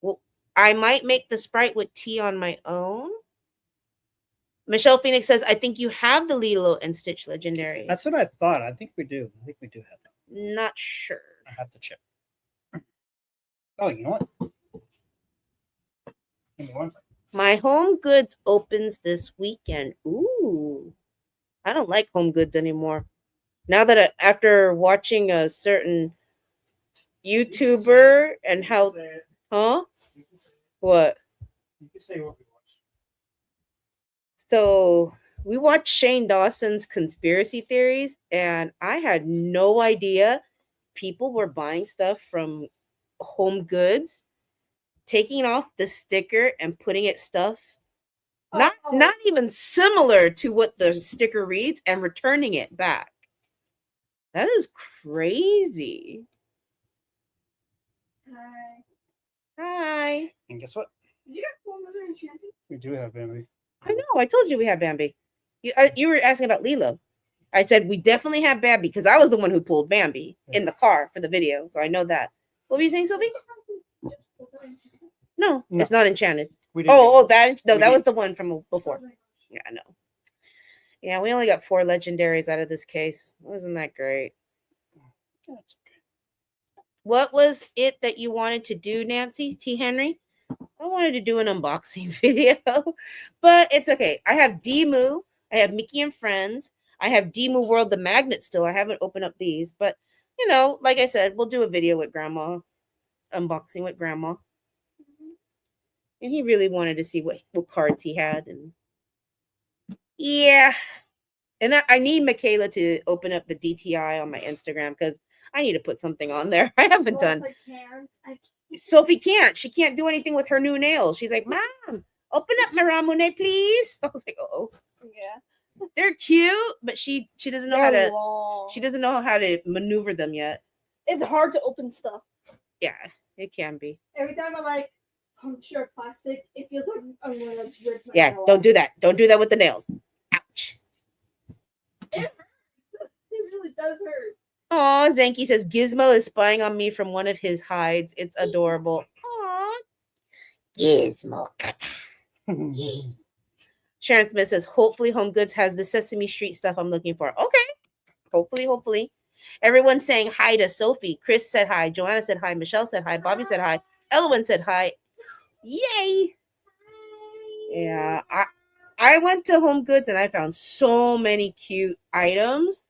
Well, I might make the Sprite with tea on my own. Michelle Phoenix says, I think you have the Lilo and Stitch Legendary. That's what I thought. I think we do. I think we do have that. Not sure. I have to check. Oh, you know what? Give me one second. My Home Goods opens this weekend. Ooh. I don't like Home Goods anymore. Now that after watching a certain YouTuber and how, huh? What? You can say what we watched. So we watched Shane Dawson's conspiracy theories, and I had no idea people were buying stuff from Home Goods, taking off the sticker and putting it stuff not even similar to what the sticker reads and returning it back. That is crazy. Hi. Hi. And guess what? Did you get Full Measure Enchanted? We do have Bambi. I know. I told you we have Bambi. You were asking about Lilo. I said we definitely have Bambi because I was the one who pulled Bambi in the car for the video, so I know that. What were you saying, Sylvie? No, No. it's not enchanted. We didn't That We that was did- the one from before. Yeah, I know. Yeah, we only got 4 legendaries out of this case. Wasn't that great? That's okay. What was it that you wanted to do, Nancy T. Henry? I wanted to do an unboxing video, but it's okay. I have Demu, I have Mickey and Friends, I have Demu World the Magnet still. I haven't opened up these, but like I said, we'll do a video with Grandma, unboxing with Grandma. And he really wanted to see what cards he had, and yeah. And I need Michaela to open up the DTI on my Instagram because I need to put something on there. I haven't done. I can't. Sophie can't. She can't do anything with her new nails. She's like, Mom, open up my Ramune, please. I was like, oh, Yeah. they're cute, but she doesn't know They're how to. long. She doesn't know how to maneuver them yet. It's hard to open stuff. Yeah, it can be. Every time I puncture plastic, it feels like I'm gonna rip my Yeah, nail don't off. do that. Don't do that with the nails. Ouch. It really does hurt. Aw, Zanky says Gizmo is spying on me from one of his hides. It's adorable. Aw. Gizmo. Sharon Smith says, hopefully Home Goods has the Sesame Street stuff I'm looking for. Okay. Hopefully. Everyone's saying hi to Sophie. Chris said hi. Joanna said hi. Michelle said hi. Bobby said hi. Elwin said hi. Yay. Yeah. I went to Home Goods and I found so many cute items.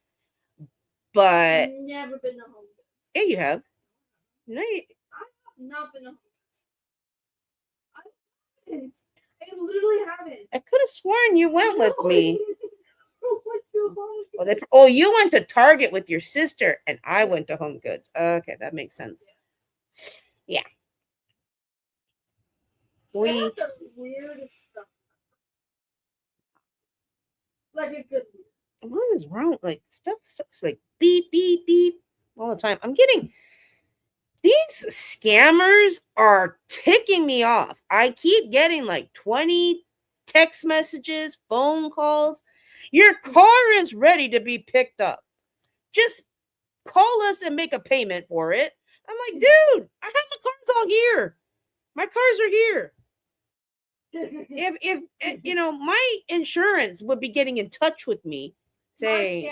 But I've never been to Home Goods. yeah, you have. No, I've not been to Home Goods. I literally haven't. I could have sworn you went with me. Went to Home Oh, Goods. you went to Target with your sister, and I went to Home Goods. Okay, that makes sense. Yeah. They have the weirdest stuff. Like a good. What is wrong? Like stuff's like beep beep beep all the time. I'm getting these scammers are ticking me off. I keep getting like 20 text messages, phone calls. Your car is ready to be picked up. Just call us and make a payment for it. I'm like, dude, I have my cars all here. My cars are here. If my insurance would be getting in touch with me, saying,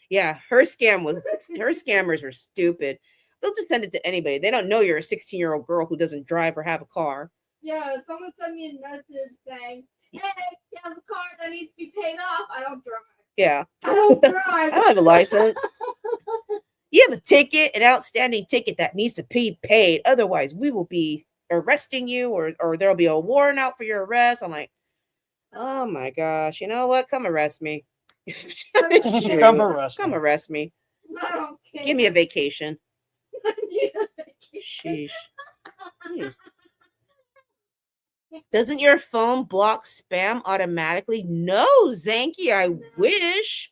yeah, her scammers were stupid. They'll just send it to anybody. They don't know you're a 16-year-old girl who doesn't drive or have a car. Yeah, someone sent me a message saying, hey, you have a car that needs to be paid off. I don't drive. Yeah. I don't drive. I don't have a license. You have a ticket, an outstanding ticket that needs to be paid. Otherwise, we will be arresting you or there'll be a warrant out for your arrest. I'm like, oh my gosh, you know what? Come arrest me. Come arrest me. Come arrest me. I don't care. Give me a vacation. I need a vacation. Sheesh. Jeez. Doesn't your phone block spam automatically? No, Zanky, I wish.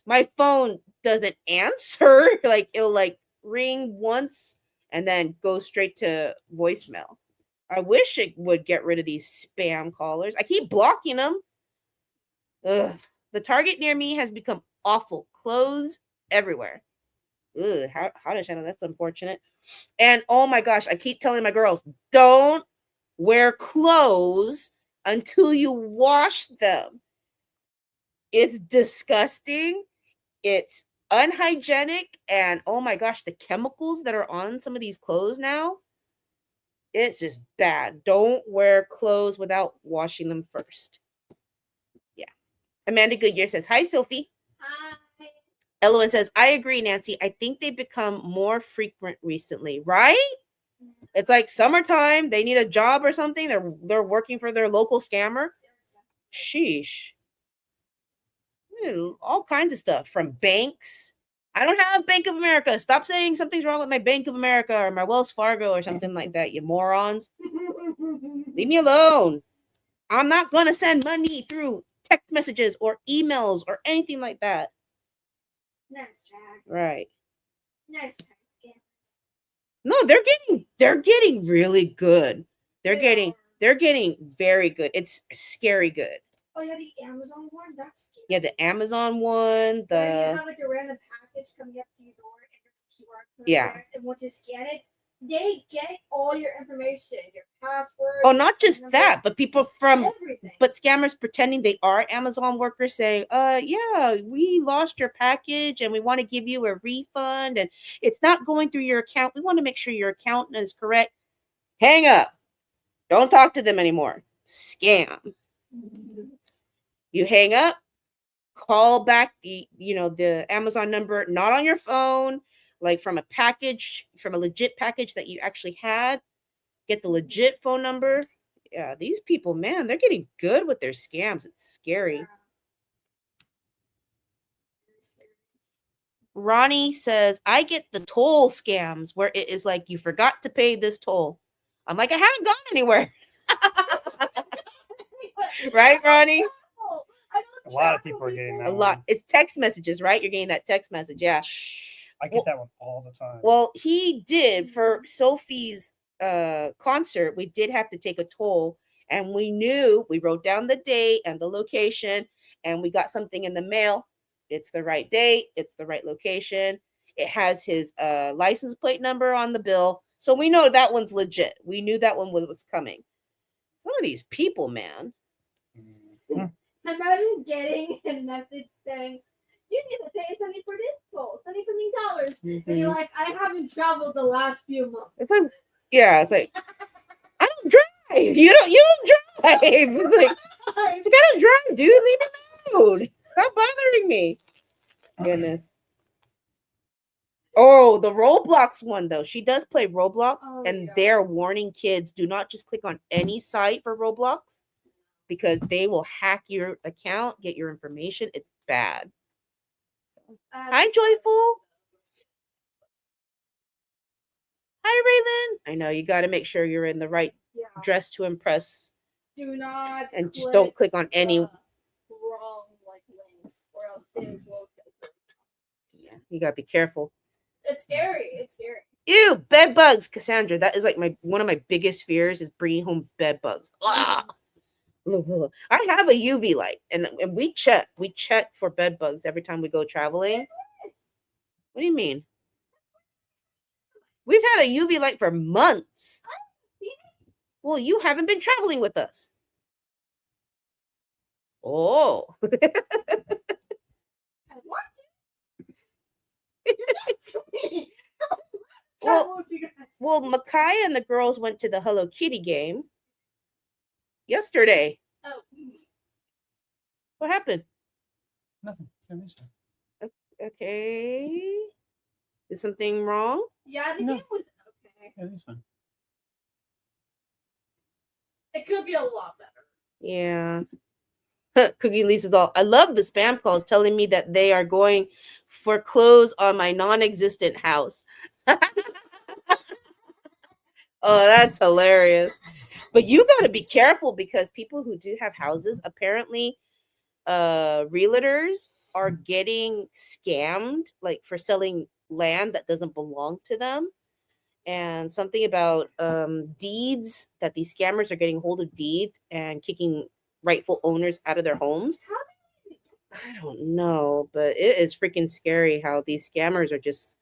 My phone doesn't answer. Like it'll ring once and then go straight to voicemail. I wish it would get rid of these spam callers. I keep blocking them. Ugh. The Target near me has become awful. Clothes everywhere. Ugh, how does Shannon? That's unfortunate. And oh my gosh, I keep telling my girls, don't wear clothes until you wash them. It's disgusting. It's unhygienic. And oh my gosh, the chemicals that are on some of these clothes now, it's just bad. Don't wear clothes without washing them first. Yeah. Amanda Goodyear says, hi, Sophie. Hi. Elowen says, I agree, Nancy. I think they've become more frequent recently, right? It's like summertime. They need a job or something. They're working for their local scammer. Sheesh. All kinds of stuff from banks. I don't have Bank of America. Stop saying something's wrong with my Bank of America or my Wells Fargo or something like that, you morons. Leave me alone. I'm not going to send money through text messages or emails or anything like that. Nice, Jack. Right. Nice. No, they're getting really good. They're getting very good. It's scary good. Oh yeah, the Amazon one. That's scary. Yeah, the Amazon one, Where you the have like a random package coming up to your door and there's a QR code Yeah. there, and once you scan it, they get all your information, your password. oh, your not phone just number, that, but people from everything. but scammers pretending they are Amazon workers saying, yeah, we lost your package and we want to give you a refund and it's not going through your account. We want to make sure your account is correct. Hang up. Don't talk to them anymore. Scam. You hang up, call back the Amazon number, not on your phone, like from a package, from a legit package that you actually had. Get the legit phone number. Yeah, these people, man, they're getting good with their scams. It's scary. Ronnie says, I get the toll scams where it is like you forgot to pay this toll. I'm like, I haven't gone anywhere. Right, Ronnie? A lot of people are getting that. A lot. It's text messages, right? You're getting that text message. Yeah. I get that one all the time. Well, he did for Sophie's concert. We did have to take a toll, and we wrote down the date and the location, and we got something in the mail. It's the right date, it's the right location. It has his license plate number on the bill, so we know that one's legit. We knew that one was coming. Some of these people, man. Imagine getting a message saying, you need to pay something for this toll, something dollars. And you're like, I haven't traveled the last few months. It's like, yeah, it's like, I don't drive. You don't drive. It's like, I don't drive, dude. Leave me alone. Stop bothering me. Goodness. Oh, the Roblox one though. She does play Roblox, and they're warning kids, do not just click on any site for Roblox because they will hack your account, get your information. It's bad. Hi, Joyful. Hi, Raylan. I know you got to make sure you're in the right dress to impress. Do not and just don't click on any wrong links, or else things will. Yeah, you gotta be careful. It's scary. It's scary. Ew, bed bugs, Cassandra. That is like one of my biggest fears is bringing home bed bugs. I have a UV light, and we check for bed bugs every time we go traveling. What do you mean? We've had a UV light for months. Well, you haven't been traveling with us. Oh. Well, Micaiah and the girls went to the Hello Kitty game yesterday. Oh. What happened? Nothing. Okay. Is something wrong? Yeah, the game was okay. Yeah, this one. It could be a lot better. Yeah. Cookie Lisa doll. I love the spam calls telling me that they are going for clothes on my non-existent house. Oh, that's hilarious. But you got to be careful because people who do have houses, apparently realtors are getting scammed, like for selling land that doesn't belong to them. And something about deeds, that these scammers are getting hold of deeds and kicking rightful owners out of their homes. I don't know, but it is freaking scary how these scammers are just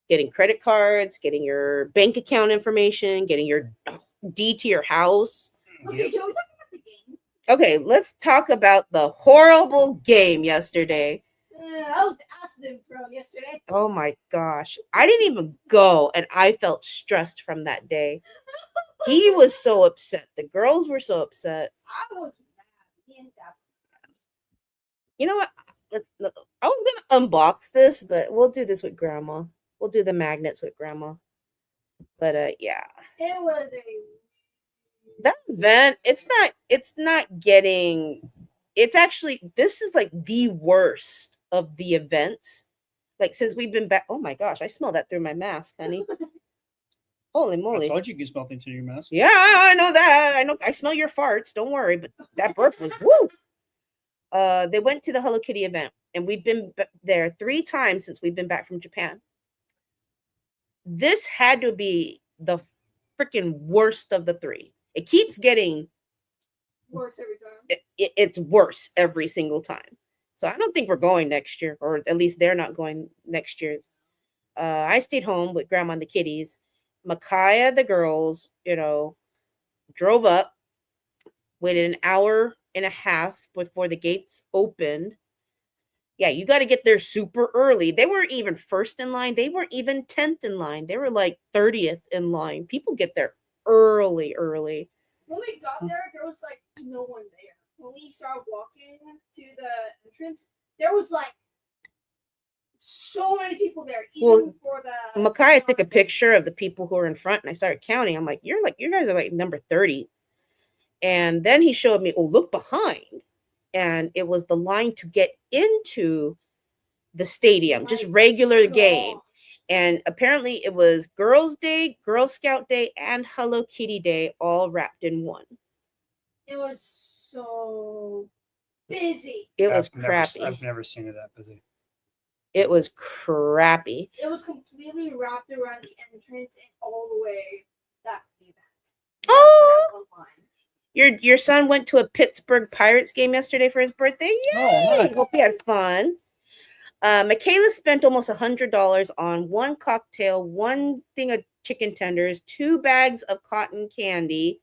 getting credit cards, getting your bank account information, getting your deed to your house. Okay, Joe, we talking about the game. Okay, let's talk about the horrible game yesterday. I was the accident prone yesterday. Oh my gosh. I didn't even go, and I felt stressed from that day. He was so upset. The girls were so upset. I was mad. You know what? I'm gonna unbox this, but we'll do this with Grandma. We'll do the magnets with Grandma. But yeah. It was that event, it's actually, this is like the worst of the events. Like since we've been back. Oh my gosh, I smell that through my mask, honey. Holy moly. I told you smell things through your mask. Yeah, I know that. I know I smell your farts. Don't worry, but that burp was woo. They went to the Hello Kitty event, and we've been there 3 times since we've been back from Japan. this had to be the freaking worst of the three. It keeps getting Worse every time. it's worse every single time. So I don't think we're going next year, or at least they're not going next year. I stayed home with grandma and the kitties. Micaiah, the girls, drove up, waited an hour and a half before the gates opened. Yeah, you got to get there super early. They weren't even first in line. They weren't even 10th in line. They were like 30th in line. People get there early. When we got there was like no one there. When we started walking to the entrance, there was like so many people there, even for the. Micaiah took a picture of the people who were in front, and I started counting. I'm like, you guys are like number 30. And then he showed me, oh, look behind. And it was the line to get into the stadium, just regular game. And apparently it was Girls' Day, Girl Scout Day, and Hello Kitty Day all wrapped in one. It was so busy. It was crappy. I've never seen it that busy. It was crappy. It was completely wrapped around the entrance and all the way back to the event. Oh, your son went to a Pittsburgh Pirates game yesterday for his birthday. Yay! Oh, nice. Hope he had fun. Michaela spent almost $100 on one cocktail, one thing of chicken tenders, 2 bags of cotton candy,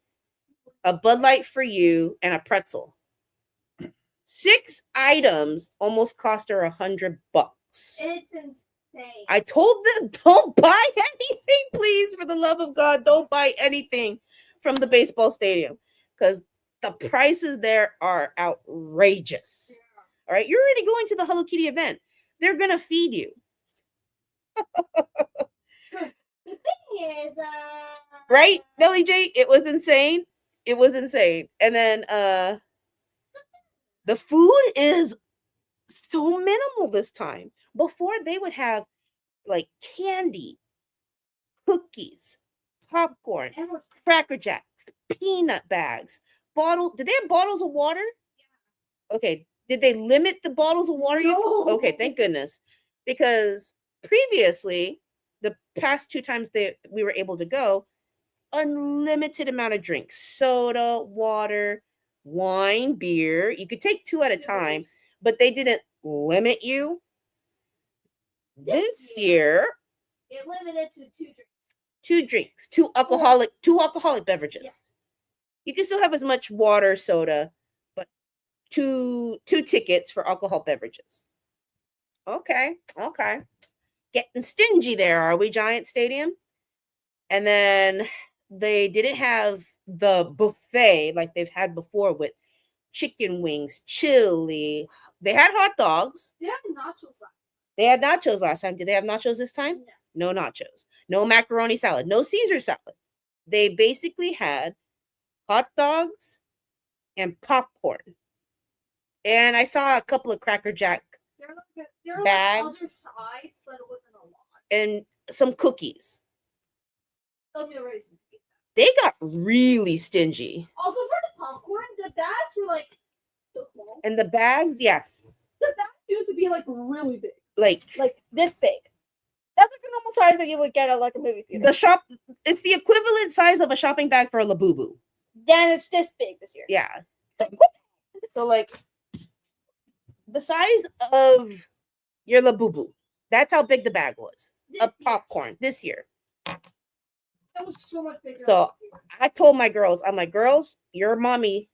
a Bud Light for you, and a pretzel. 6 items almost cost her $100. It's insane. I told them, don't buy anything, please, for the love of God. Don't buy anything from the baseball stadium because the prices there are outrageous. Yeah. All right, you're already going to the Hello Kitty event. They're gonna feed you. The thing is, right, Nelly J? It was insane. And then the food is so minimal this time. Before they would have like candy, cookies, popcorn, Cracker Jacks, peanut bags, Did they have bottles of water? Yeah. Okay. Did they limit the bottles of water? No. Okay, thank goodness. Because previously, the past 2 times we were able to go, unlimited amount of drinks, soda, water, wine, beer. You could take 2 at a time, but they didn't limit you. This year, it limited to 2 drinks. 2 drinks, 2 alcoholic beverages. Yeah. You can still have as much water, soda, but 2 tickets for alcohol beverages. Okay. Getting stingy there, are we, Giant Stadium? And then they didn't have the buffet like they've had before with chicken wings, chili. They had hot dogs. They had nachos last time. They had nachos last time. Did they have nachos this time? No nachos. No macaroni salad. No Caesar salad. They basically had hot dogs and popcorn. And I saw a couple of Cracker Jack bags. Like other sides, but it wasn't a lot. And some cookies. They got really stingy. Also for the popcorn, the bags were like so small. And the bags, yeah. The bags used to be like really big. Like this big. That's like a normal size that you would get at like a movie theater. It's the equivalent size of a shopping bag for a Labubu. Then it's this big this year. Yeah. So like the size of your Labubu. That's how big the bag was of popcorn this year. That was so much bigger. So I told my girls, I'm like, girls, your mommy,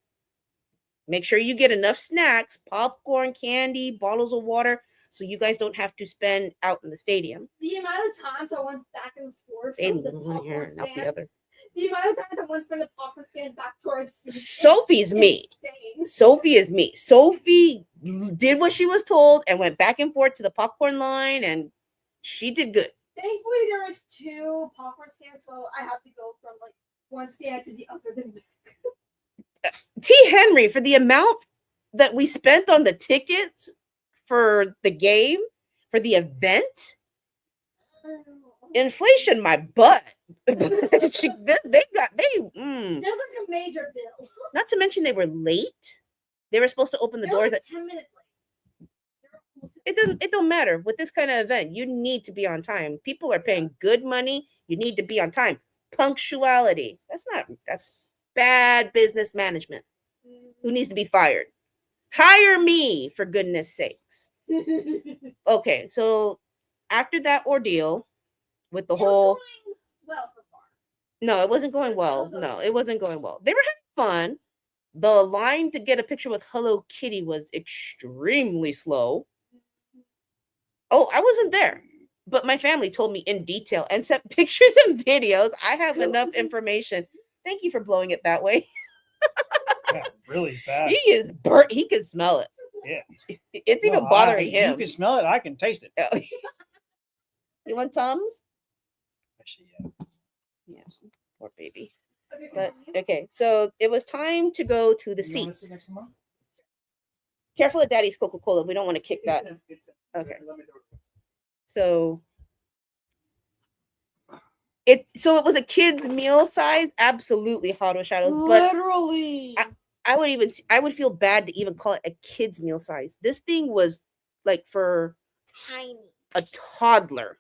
make sure you get enough snacks, popcorn, candy, bottles of water, so you guys don't have to spend out in the stadium. The amount of times I went back and forth from the popcorn stand, not the other. The amount of times I went from the popcorn stand back to our seat. Sophie is me. Sophie did what she was told and went back and forth to the popcorn line, and she did good. Thankfully, there was 2 popcorn stands, so I had to go from like one stand to the other. T. Henry, for the amount that we spent on the tickets for the game, for the event, inflation my butt. They're like a major bill. Not to mention they were late. They were supposed to open the doors like at 10 minutes late. They were almost it don't matter with this kind of event. You need to be on time. People are paying good money. You need to be on time. Punctuality. That's bad business management. Who needs to be fired? Hire me, for goodness sakes. Okay, so after that ordeal with the whole Well, so far. no, it wasn't going well. No, it wasn't going well. They were having fun. The line to get a picture with Hello Kitty was extremely slow. Oh, I wasn't there, but my family told me in detail and sent pictures and videos. I have enough information. Thank you for blowing it that way. Yeah, really bad. He is burnt. He can smell it. Yeah. It's even No, bothering if you him. can smell it, I can taste it. Oh. You want Tums? Actually, Yeah, poor baby. Okay, But continue. okay, so it was time to go to the You wanna seats. sit next to Mom? Careful of Daddy's Coca-Cola. We don't want to kick that. Okay. So it was a kid's meal size, absolutely Hot with Shadows. But Literally. I would feel bad to even call it a kid's meal size. This thing was like for Tiny. a toddler.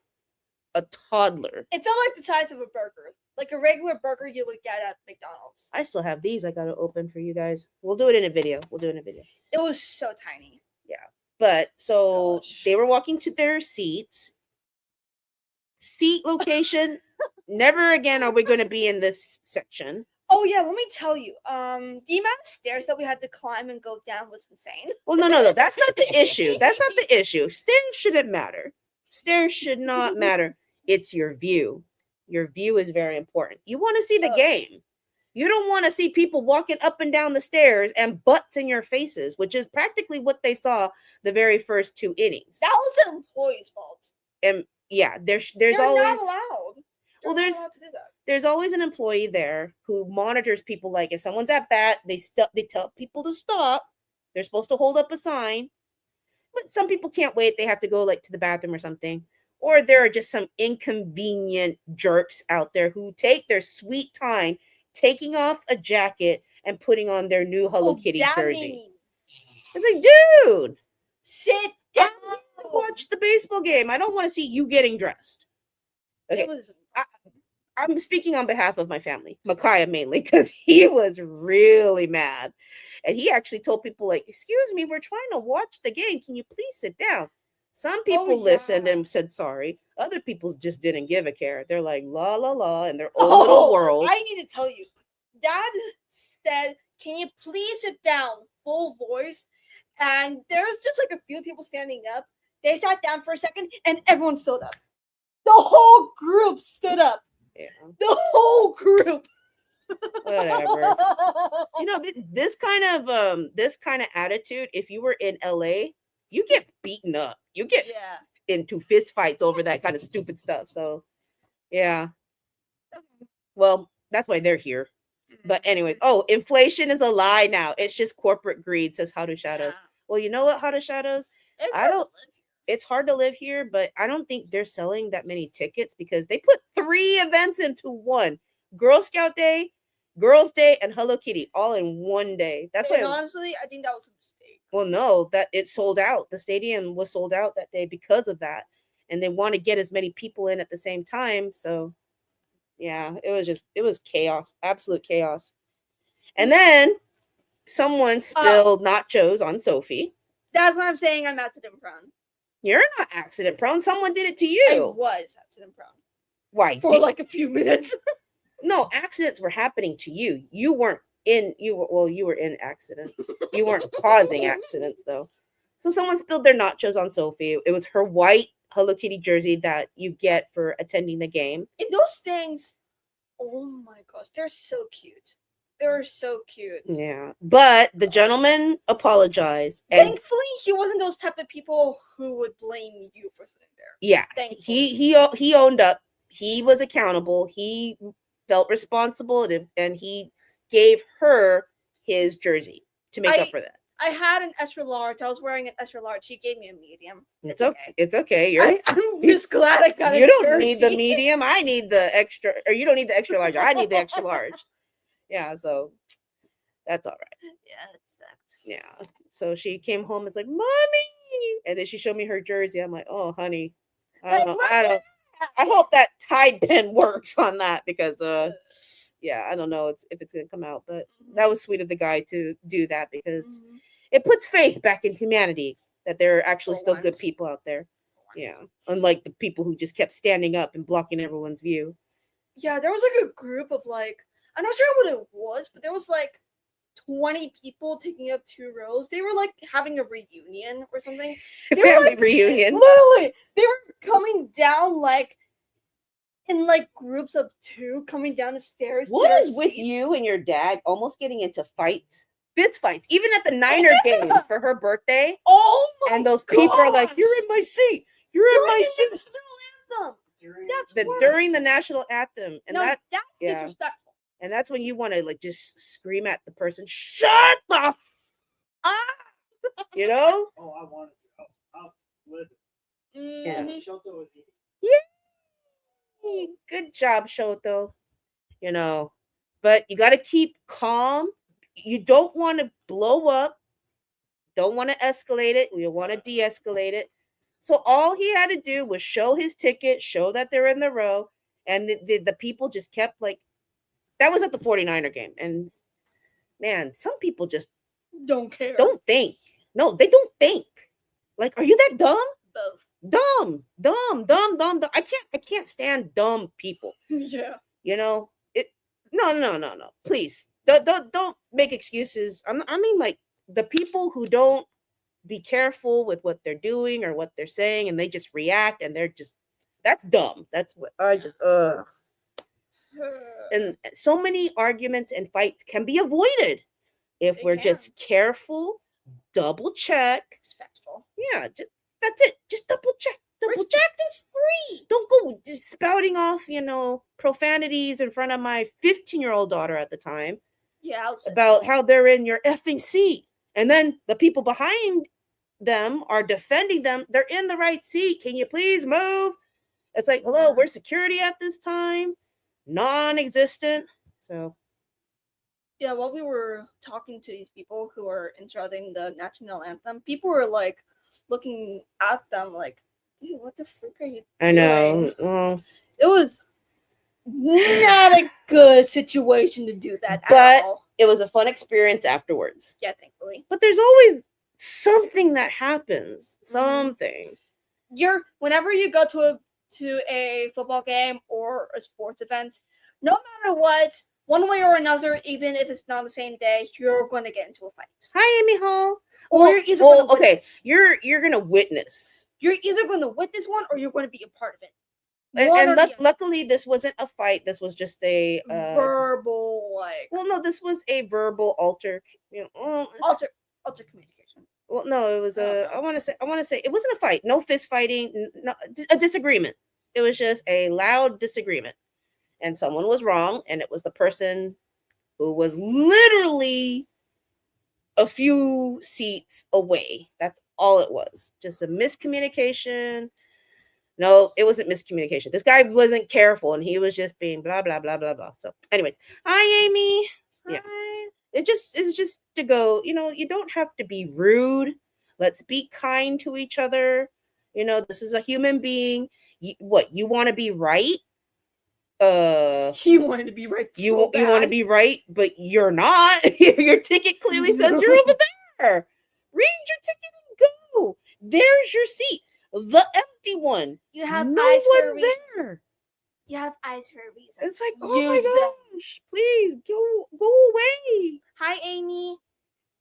A toddler. It felt like the size of a burger. Like a regular burger you would get at McDonald's. I still have these. I gotta open for you guys. We'll do it in a video. It was so tiny. But so Gosh. they were walking to their seats. Seat location. Never again are we going to be in this section. Oh yeah, let me tell you. The amount of stairs that we had to climb and go down was insane. Well, no. That's not the issue. That's not the issue. Stairs shouldn't matter. Stairs should not matter. It's your view. Your view is very important. You want to see the game. You don't want to see people walking up and down the stairs and butts in your faces, which is practically what they saw the very first 2 innings. That was the employee's fault. And yeah, there's They're always not allowed. Well, They're not allowed to do that. there's always an employee there who monitors people. Like if someone's at bat, they tell people to stop. They're supposed to hold up a sign. But some people can't wait. They have to go like to the bathroom or something. Or there are just some inconvenient jerks out there who take their sweet time taking off a jacket and putting on their new Hello Kitty that jersey. made me It's like, dude, sit down. watch the baseball game. I don't want to see you getting dressed. Okay. It was I'm speaking on behalf of my family, Micaiah mainly, because he was really mad. And he actually told people, like, excuse me, we're trying to watch the game. Can you please sit down? Some people listened and said sorry. Other people just didn't give a care. They're like, la, la, la, in their own little world. I need to tell you. Dad said, can you please sit down? Full voice. And there was just like a few people standing up. They sat down for a second and everyone stood up. The whole group stood up. Yeah, The whole group. whatever. You know, this kind of attitude, if you were in LA, you get beaten up. You get Yeah. into fist fights over that kind of stupid stuff. So, yeah. Well, that's why they're here. But anyways, inflation is a lie now. It's just corporate greed, says How to Shadows. Yeah. Well, you know what, How to Shadows? It's hard to live here, but I don't think they're selling that many tickets because they put 3 events into one. Girl Scout Day, Girls Day, and Hello Kitty all in one day. That's why honestly, I think that was a mistake. Well, no, that it sold out. The stadium was sold out that day because of that. And they want to get as many people in at the same time. So yeah, it was chaos, absolute chaos. And then someone spilled nachos on Sophie. That's what I'm saying. I'm accident prone. You're not accident prone. Someone did it to I you. was accident prone. Why? For like a few minutes. No, accidents were happening to you. You were in accidents. You weren't causing accidents though. So someone spilled their nachos on Sophie. It was her white Hello Kitty jersey that you get for attending the game. And those things, oh my gosh, they're so cute. They're so cute. Yeah. But the gentleman apologized. And thankfully, he wasn't those type of people who would blame you for sitting there. yeah. Thankfully. He owned up. He was accountable. He felt responsible and he gave her his jersey to make up for that. I had an extra large. I was wearing an extra large. She gave me a medium. It's okay. It's okay. I'm just glad I got it. You don't need the medium. I need the extra, or you don't need the extra large. I need the extra large. Yeah, so that's all right. Yeah, it sucked. Yeah. So she came home and was like, Mommy, And then she showed me her jersey. I'm like, oh, honey, I hope that Tide pen works on that because, yeah, I don't know if it's gonna come out, but that was sweet of the guy to do that because it puts faith back in humanity that there are actually For still good once. people out there. Yeah, unlike the people who just kept standing up and blocking everyone's view. Yeah, there was like a group of like, I'm not sure what it was, but there was like 20 people taking up 2 rows. They were like having a reunion or something. They were Family like, reunion. literally, they were coming down like in like groups of 2 coming down the stairs. to What their is with seats. you and your dad almost getting into fights, fist fights, even at the Niner game for her birthday? Oh my And those people are like, gosh! "You're in my seat. You're in my seat." national anthem. That's During worse. the national anthem, and No, that's that's disrespectful. and that's when you want to like just scream at the person, "Shut the f- up!" You know? Oh, I wanted to. I'll live it. Mhm. Shoto is eating. Yay! Good job, Shoto. You know, but you got to keep calm. You don't want to blow up. Don't want to escalate it. You want to de-escalate it. So all he had to do was show his ticket, show that they're in the row, and the people just kept like that was at the 49er game. And man, some people just Don't care. don't think. No, they don't think. Like, are you that dumb? Both. Dumb. I can't stand dumb people. Yeah. You know? No. Please. Don't make excuses. I mean like the people who don't be careful with what they're doing or what they're saying and they just react and they're just that's dumb. That's what I just and so many arguments and fights can be avoided if They we're can. just careful, double check. Respectful. Yeah, that's it. Just double check. Respect is free. Don't go just spouting off, profanities in front of my 15-year-old daughter at the time Yeah. about how they're in your effing seat. And then the people behind them are defending them. They're in the right seat. Can you please move? It's like, hello, we're security at this time. Non-existent. So Yeah, while we were talking to these people who were interrupting the national anthem, people were like looking at them like, dude, what the frick are you doing? I know. Well, It was not a good situation to do that But- at all. it was a fun experience afterwards. Yeah, thankfully. But there's always something that happens. Something. Whenever you go to a football game or a sports event, no matter what, one way or another, even if it's not the same day, you're going to get into a fight. Hi, Amy Hall. Or you're either gonna okay. witness. You're gonna witness. You're either going to witness one or you're going to be a part of it. And luckily, this wasn't a fight. This was just a verbal, like Well, no, this was a verbal alter. alter communication. Well, no, it was a. I want to say it wasn't a fight. No fist fighting. No, a disagreement. It was just a loud disagreement, and someone was wrong, and it was the person who was literally a few seats away. That's all it was. Just a miscommunication. No, it wasn't miscommunication. This guy wasn't careful, and he was just being blah blah blah blah blah. So, anyways, hi Amy. Yeah. Hi. It's just to go, you don't have to be rude. Let's be kind to each other. This is a human being. You want to be right? He wanted to be right. You want to be right, but you're not. Your ticket clearly says you're over there. Read your ticket and go. There's your seat. The empty one. You have no eyes for a one reason. there. You have eyes for a reason. It's like, oh my Use them. gosh, please go away. Hi, Amy.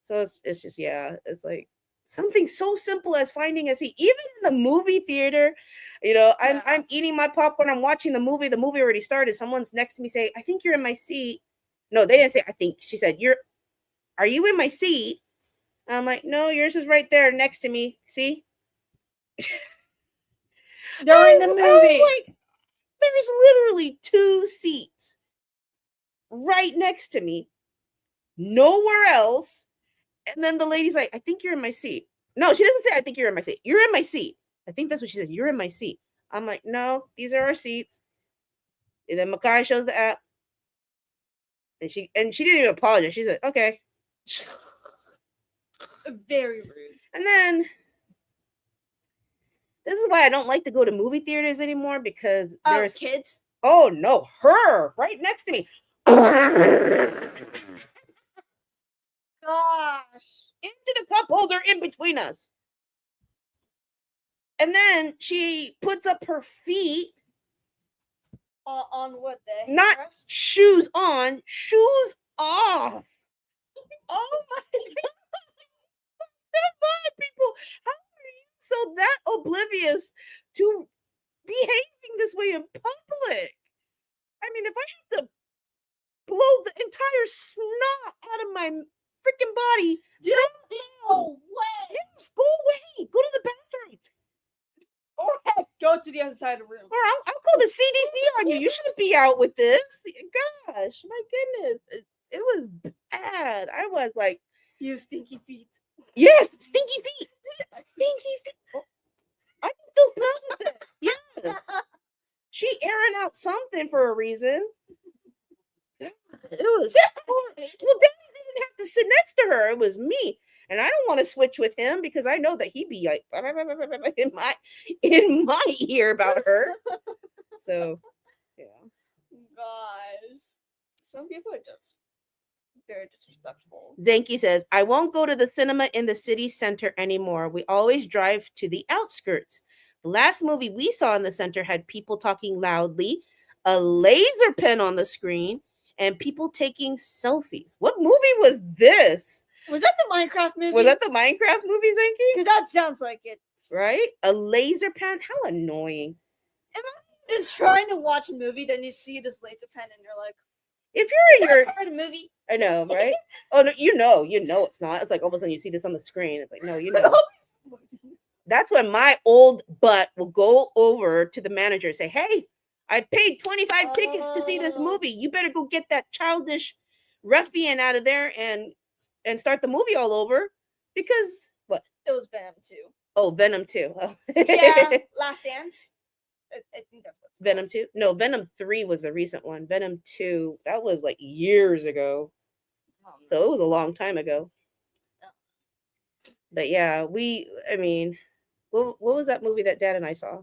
So it's just it's like something so simple as finding a seat. Even in the movie theater, I'm eating my popcorn, I'm watching the movie already started. Someone's next to me saying, I think you're in my seat. No, they didn't say I think. She said, are you in my seat? And I'm like, no, yours is right there next to me. See? They're in the movie. Like, there's literally 2 seats right next to me, nowhere else. And then the lady's like, I think you're in my seat. No, she doesn't say, I think you're in my seat. You're in my seat. I think that's what she said. You're in my seat. I'm like, no, these are our seats. And then Makai shows the app. And she didn't even apologize. She said, okay. Very rude. And then This is why I don't like to go to movie theaters anymore because there's Kids. oh no, her right next to me. Gosh. Into the cup holder in between us. And then she puts up her feet, On what day? not Rest? shoes on, shoes off. Oh my god. Come on, people. How are you so that oblivious to behaving this way in public? I mean, if I have to blow the entire snot out of my freaking body, No way. yes, go away. Go to the bathroom. Or heck, go to the other side of the room. Or I'll call the CDC on you. You shouldn't be out with this. Gosh, my goodness. It was bad. I was like, You stinky feet. yes, stinky feet. Stinky feet. Oh, I can still smell it. Yes. She airing out something for a reason. It was horrible. Well, Danny didn't have to sit next to her. It was me. And I don't want to switch with him because I know that he'd be like in my ear about her. So, yeah. Gosh. Some people are just very disrespectful. Zenki says, I won't go to the cinema in the city center anymore. We always drive to the outskirts. The last movie we saw in the center had people talking loudly, a laser pen on the screen, and people taking selfies. What movie was this? Was that the Minecraft movie? Was that the Minecraft movie, Zenki? Because that sounds like it. Right? A laser pen? How annoying. Just trying to watch a movie, then you see this laser pen, and you're like, If you're in "Is that your... part of the movie?" I know, right? Oh, no, you know it's not. It's like all of a sudden you see this on the screen. It's like, no, you know. That's when my old butt will go over to the manager and say, hey, I paid 25 tickets to see this movie. You better go get that childish ruffian out of there and start the movie all over. Because what? It was Venom 2. Oh, Venom 2. Oh. Yeah, Last Dance. I think that's what. Venom 2? No, Venom 3 was the recent one. Venom 2, that was like years ago. So it was a long time ago. But yeah, I mean, what was that movie that Dad and I saw?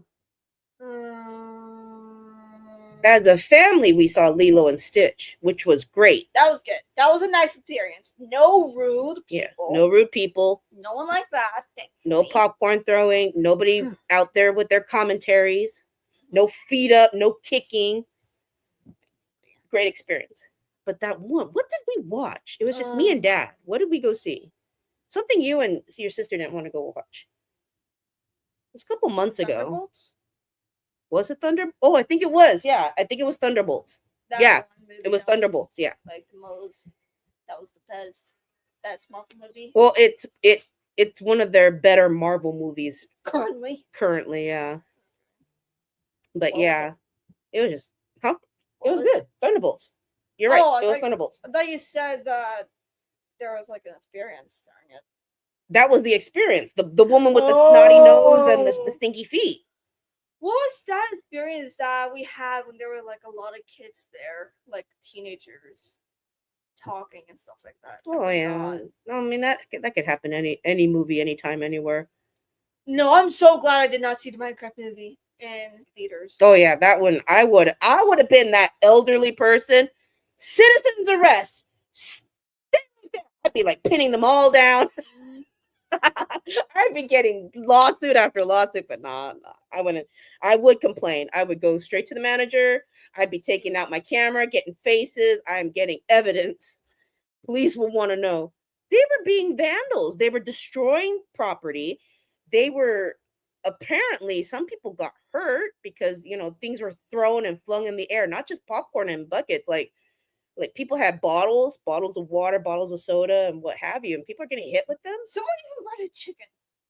As a family, we saw Lilo and Stitch, which was great. That was good. That was a nice experience. No rude people. Yeah, no rude people. No one like that. No Thankfully. popcorn throwing. Nobody out there with their commentaries. No feet up. No kicking. Great experience. But that one, what did we watch? It was just me and Dad. What did we go see? Something you and your sister didn't want to go watch. It was a couple months ago. Thunderbolts? Was it Thunder? Oh, I think it was. Yeah, I think it was Thunderbolts. That Yeah, one movie it was that Thunderbolts. Yeah. Like the most. That was the best Marvel movie. Well, it's one of their better Marvel movies Currently. yeah. But What was yeah, it was just it What was was good. Thunderbolts. You're right. Oh, I It was thought- Thunderbolts. I thought you said that there was like an experience during it. That was the experience. The woman with the snotty nose and the Oh. stinky feet. What was that experience that we had when there were like a lot of kids there, like teenagers, talking and stuff like that? Oh yeah. God. I mean that could happen any movie, anytime, anywhere. No, I'm so glad I did not see the Minecraft movie in theaters. Oh yeah, that one I would have been that elderly person. Citizens arrest. Stay right there. I'd be like pinning them all down. I'd be getting lawsuit after lawsuit, but nah. I wouldn't. I would complain. I would go straight to the manager. I'd be taking out my camera, getting faces. I'm getting evidence. Police will want to know. They were being vandals. They were destroying property. They were apparently some people got hurt because things were thrown and flung in the air, not just popcorn and buckets. Like people had bottles of water, bottles of soda, and what have you, and people are getting hit with them. Someone even brought a chicken,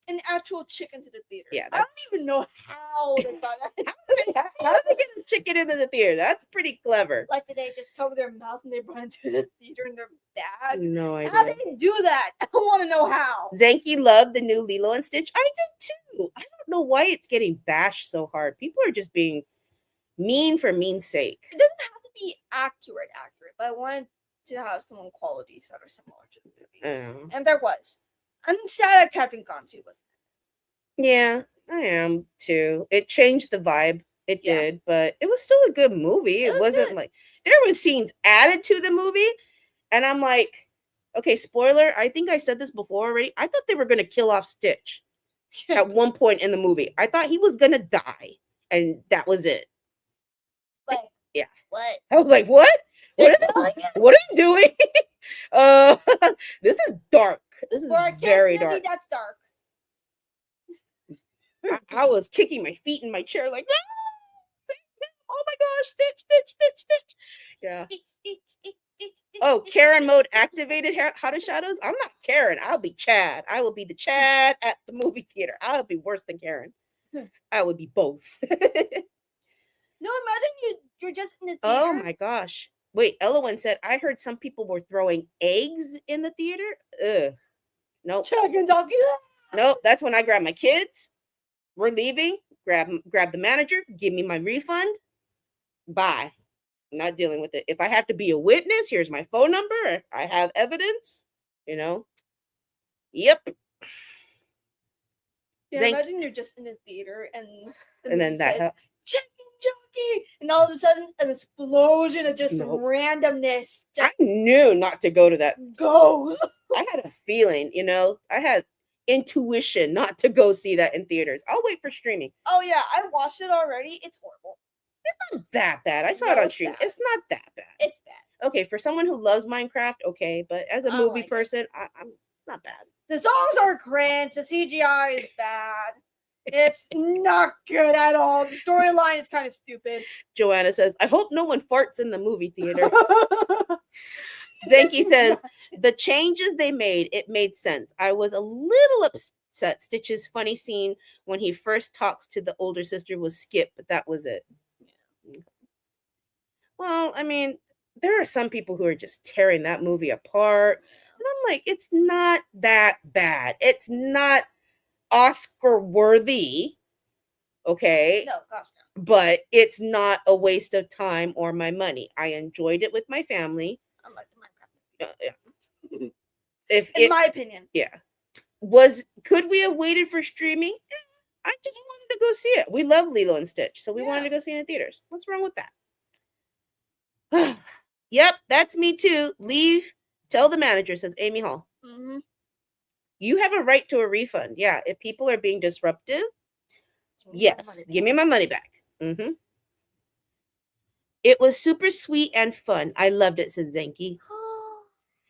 an actual chicken, to the theater. Yeah, I don't even know how they got that. How did they get a chicken into the theater? That's pretty clever. Like, did they just cover their mouth and they brought it to the theater in their bag? No How idea. did they do that? I want to know how. Zenki loved the new Lilo and Stitch. I did too. I don't know why it's getting bashed so hard. People are just being mean for mean's sake. It doesn't have to be accurate, but I wanted to have some qualities that are similar to the movie. And there was. I'm sad that Captain Gantu was. Yeah, I am too. It changed the vibe. It Yeah. did, but it was still a good movie. It It was wasn't good. like there were scenes added to the movie, and I'm like, okay, spoiler. I think I said this before already. I thought they were gonna kill off Stitch at one point in the movie. I thought he was gonna die, and that was it. Like, Yeah. what? I was like, what? What are you doing? uh, this is dark. This is For a kid's very movie, dark. that's dark. I was kicking my feet in my chair like, no! Oh my gosh, Stitch, Stitch, Stitch, Stitch. Yeah. Oh, Karen mode activated. How to Shadows? I'm not Karen. I'll be Chad. I will be the Chad at the movie theater. I'll be worse than Karen. I would be both. No, imagine you're just in the theater. Oh my gosh. Wait, Elowen said, I heard some people were throwing eggs in the theater. Ugh. Nope. Chugging donkey. Nope. That's when I grab my kids. We're leaving. Grab the manager. Give me my refund. Bye. I'm not dealing with it. If I have to be a witness, here's my phone number. I have evidence. You know. Yep. Yeah, Thank- imagine you're just in the theater and And then that. chicken jockey, and all of a sudden an explosion of just Nope. randomness I just knew not to go to that. goes. I had a feeling, I had intuition not to go see that in theaters. I'll wait for streaming. Oh yeah, I watched it already. It's horrible. Not that bad. I saw No, it on it's stream. bad. It's not that bad. It's bad. Okay, for someone who loves Minecraft, okay, but as a I movie like it. person, I'm not bad. The songs are cringe. The CGI is bad. It's not good at all. The storyline is kind of stupid. Joanna says, I hope no one farts in the movie theater. Zenki says, the changes they made, it made sense. I was a little upset. Stitch's funny scene when he first talks to the older sister was skipped, but that was it. Well, I mean, there are some people who are just tearing that movie apart. And I'm like, it's not that bad. It's not Oscar worthy. Okay. No, gosh, no. But it's not a waste of time or my money. I enjoyed it with my family. Unlike the Minecraft. Yeah. If In it, my opinion. yeah. Could we have waited for streaming? I just wanted to go see it. We love Lilo and Stitch, so we wanted to go see it in theaters. What's wrong with that? Yep, that's me too. Leave. Tell the manager, says Amy Hall. Mm-hmm. You have a right to a refund. Yeah, if people are being disruptive, yes, give me my money back. Mm-hmm. It was super sweet and fun. I loved it, says Zenki.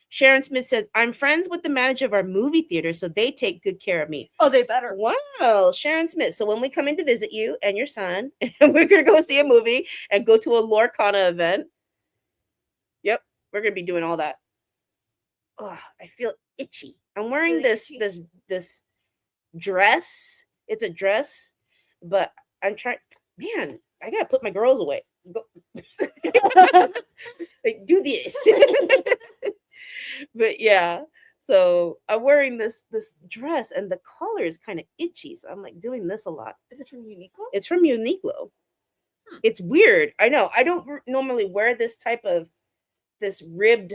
Sharon Smith says, I'm friends with the manager of our movie theater, so they take good care of me. Oh, they better. Wow, Sharon Smith. So when we come in to visit you and your son, and we're going to go see a movie and go to a Lorcana event, yep, we're going to be doing all that. Oh, I feel itchy. I'm wearing Really this itchy? this dress. It's a dress, but I'm trying. Man, I got to put my girls away. Go. Like, do this. But yeah, so I'm wearing this dress and the collar is kind of itchy, so I'm like doing this a lot. Is it from Uniqlo? It's from Uniqlo. It's weird. I know. I don't normally wear this type of this ribbed.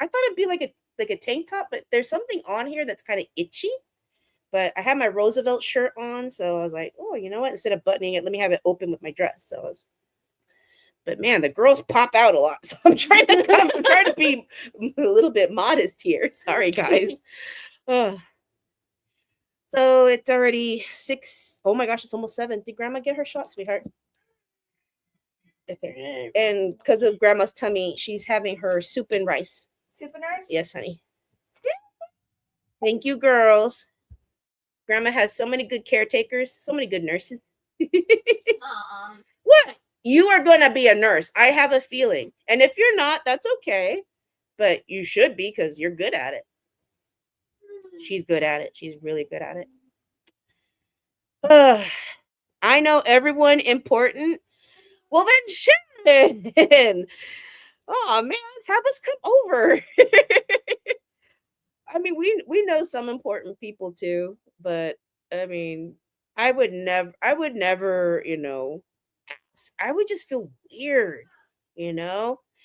I thought it'd be like a tank top, but there's something on here that's kind of itchy. But I had my Roosevelt shirt on, so I was like, oh, you know what? Instead of buttoning it, let me have it open with my dress. So I was. But man, the girls pop out a lot, so I'm trying to be a little bit modest here. Sorry, guys. So it's already 6. Oh my gosh, it's almost 7. Did Grandma get her shot, sweetheart? Okay. And because of Grandma's tummy, she's having her soup and rice. Super nice. Yes, honey. Thank you, girls. Grandma has so many good caretakers, so many good nurses. What? You are going to be a nurse. I have a feeling. And if you're not, that's okay. But you should be because you're good at it. She's good at it. She's really good at it. I know everyone important. Well, then Sharon. Oh, man. Have us come over. I mean, we know some important people too. But, I mean, I would never, ask. I would just feel weird,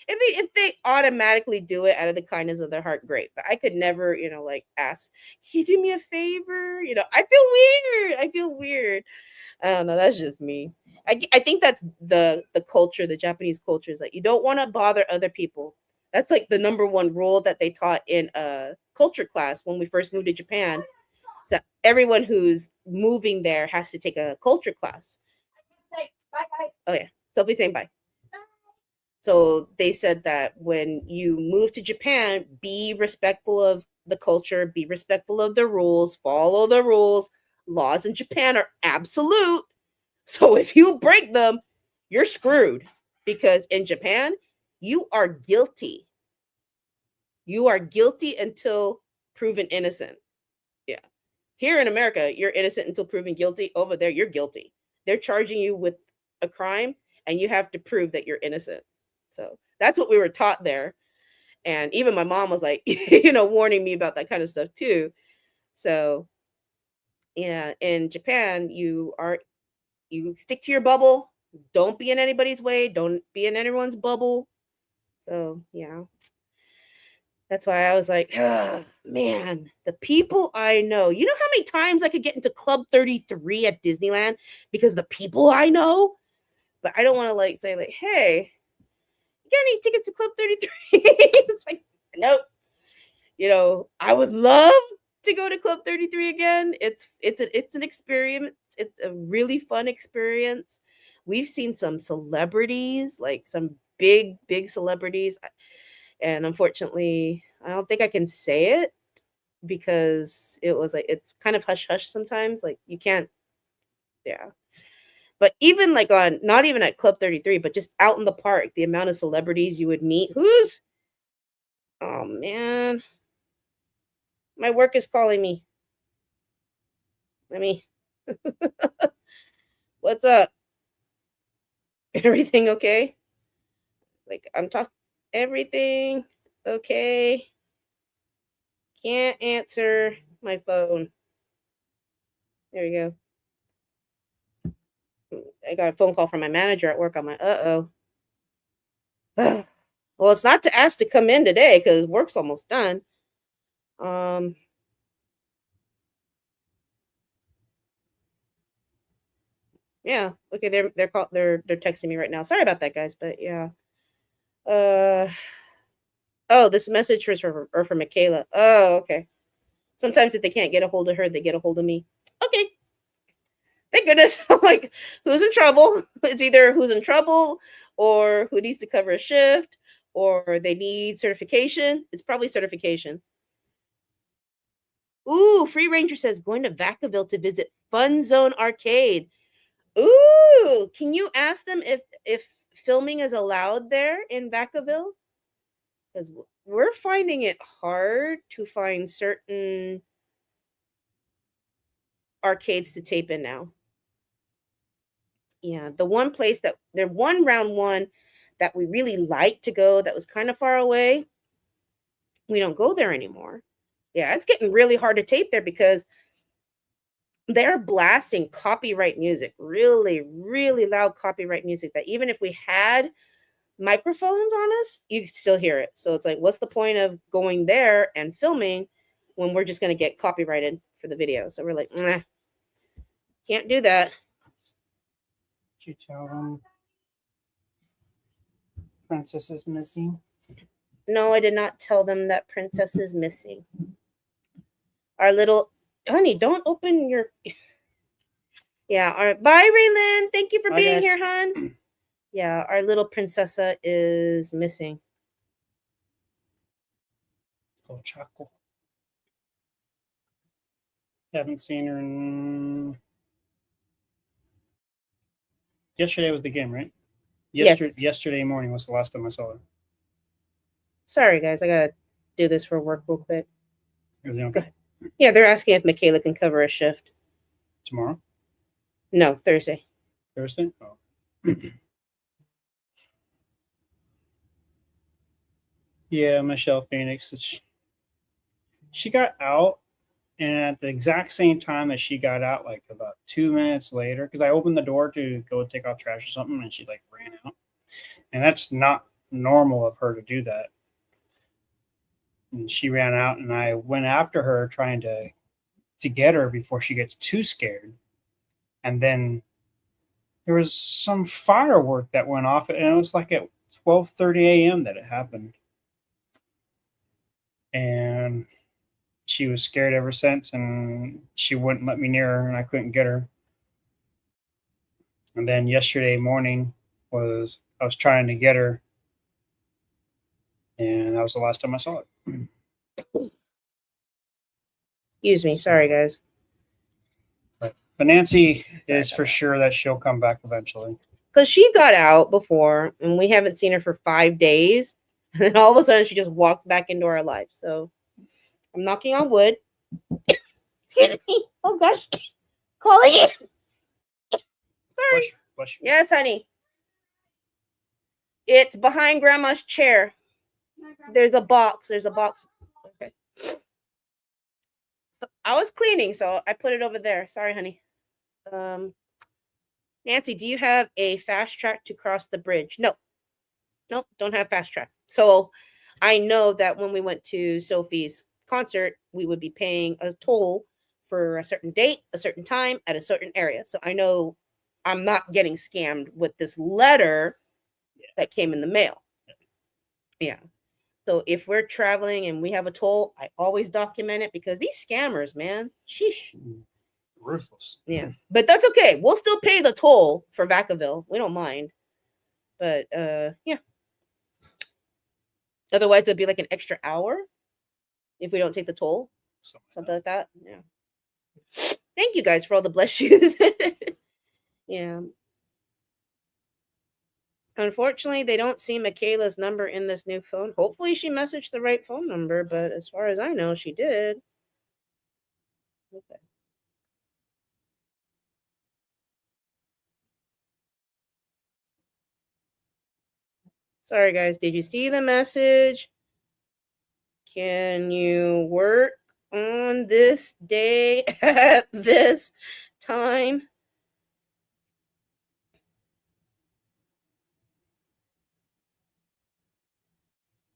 if they automatically do it out of the kindness of their heart, great. But I could never, like ask, can you do me a favor? I feel weird. I feel weird. I don't know. That's just me. I think that's the culture, the Japanese culture is like you don't want to bother other people. That's like the number one rule that they taught in a culture class when we first moved to Japan. So everyone who's moving there has to take a culture class. Say bye, guys. Oh yeah, Sophie's saying bye. So they said that when you move to Japan, be respectful of the culture, be respectful of the rules, follow the rules. Laws in Japan are absolute. So if you break them, you're screwed because in Japan, you are guilty. You are guilty until proven innocent. Yeah. Here in America, you're innocent until proven guilty. Over there, you're guilty. They're charging you with a crime and you have to prove that you're innocent. So that's what we were taught there. And even my mom was like, warning me about that kind of stuff too. So yeah, in Japan, you stick to your bubble. Don't be in anybody's way. Don't be in anyone's bubble. So yeah. That's why I was like, oh, man, the people I know. You know how many times I could get into Club 33 at Disneyland because the people I know? But I don't want to say hey, you got any tickets to Club 33? It's like, nope. I would love to go to Club 33 again. It's an experience. It's a really fun experience. We've seen some celebrities, like some big celebrities. And unfortunately, I don't think I can say it because it was like it's kind of hush hush sometimes. Like you can't, yeah. But even on not even at Club 33, but just out in the park, the amount of celebrities you would meet. Oh man, my work is calling me. Let me. What's up? Everything okay? I'm talking. Everything okay? Can't answer my phone. There we go. I got a phone call from my manager at work. I'm like, uh-oh. Well, it's not to ask to come in today because work's almost done. Yeah. Okay, they're texting me right now. Sorry about that, guys, but yeah. Oh, this message was for Michaela. Oh, okay. Sometimes if they can't get a hold of her, they get a hold of me. Okay. Thank goodness. I'm like, who's in trouble? It's either who's in trouble or who needs to cover a shift or they need certification. It's probably certification. Ooh, Free Ranger says going to Vacaville to visit Fun Zone Arcade. Ooh, can you ask them if filming is allowed there in Vacaville? Because we're finding it hard to find certain arcades to tape in now. Yeah, the one place round one that we really liked to go that was kind of far away, we don't go there anymore. Yeah, it's getting really hard to tape there because they're blasting copyright music, really, really loud copyright music that even if we had microphones on us, you could still hear it. So it's like, what's the point of going there and filming when we're just going to get copyrighted for the video? So we're like, nah, can't do that. Did you tell them Princess is missing? No, I did not tell them that Princess is missing. Our little honey, don't open your. Yeah. All right. Bye, Raylan. Thank you for Bye, being guys. here, hon. Yeah, our little princessa is missing. Oh, Chaco. Haven't seen her in. Yesterday was the game, right? Yes. Yesterday morning was the last time I saw her. Sorry, guys. I gotta do this for work real quick. Everything okay? Yeah, they're asking if Michaela can cover a shift. Tomorrow? No, Thursday. Thursday? Oh. Yeah, Michelle Phoenix. She got out, and at the exact same time that she got out, like about 2 minutes later, because I opened the door to go take out trash or something, and she ran out. And that's not normal of her to do that. And she ran out, and I went after her trying to get her before she gets too scared. And then there was some firework that went off, and it was like at 12:30 a.m. that it happened. And she was scared ever since, and she wouldn't let me near her, and I couldn't get her. And then yesterday morning I was trying to get her, and that was the last time I saw it. Excuse me. Sorry, guys. But Nancy Sorry is about for that. sure that she'll come back eventually. Because she got out before, and we haven't seen her for 5 days. And then all of a sudden, she just walks back into our life. So I'm knocking on wood. Excuse me. Oh, gosh. Calling it. Sorry. Bless you. Yes, honey. It's behind Grandma's chair. There's a box. Okay. I was cleaning, so I put it over there. Sorry, honey. Nancy, do you have a fast track to cross the bridge? No. Nope, don't have fast track. So I know that when we went to Sophie's concert, we would be paying a toll for a certain date, a certain time, at a certain area. So I know I'm not getting scammed with this letter that came in the mail. Yeah. So if we're traveling and we have a toll, I always document it because these scammers, man, sheesh. Ruthless. Yeah, but that's okay. We'll still pay the toll for Vacaville. We don't mind. But yeah. Otherwise, it'd be like an extra hour if we don't take the toll, something like that. Yeah. Thank you guys for all the bless yous. Yeah. Unfortunately, they don't see Michaela's number in this new phone. Hopefully, she messaged the right phone number, but as far as I know, she did. Okay. Sorry, guys. Did you see the message? Can you work on this day at this time?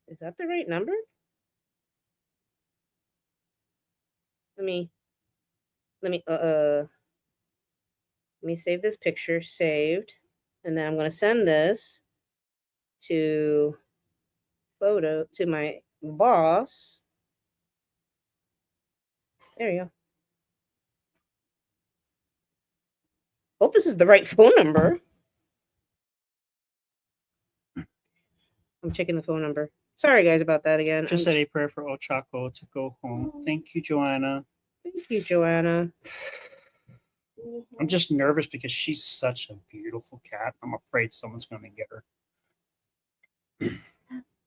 Is that the right number? Let me save this picture. Saved. And then I'm going to send this to my boss. There you go. Hope this is the right phone number. I'm checking the phone number. Sorry, guys, about that again. Just said a prayer for Ochako to go home. Thank you, Joanna. Thank you, Joanna. I'm just nervous because she's such a beautiful cat. I'm afraid someone's going to get her.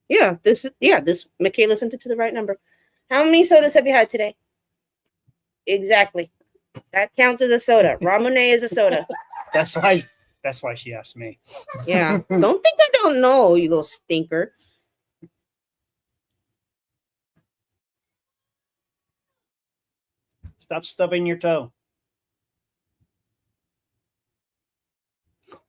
Yeah, this Michaela sent it to the right number. How many sodas have you had today? Exactly. That counts as a soda. Ramune is a soda. That's why she asked me. Yeah. Don't think I don't know, you little stinker. Stop stubbing your toe.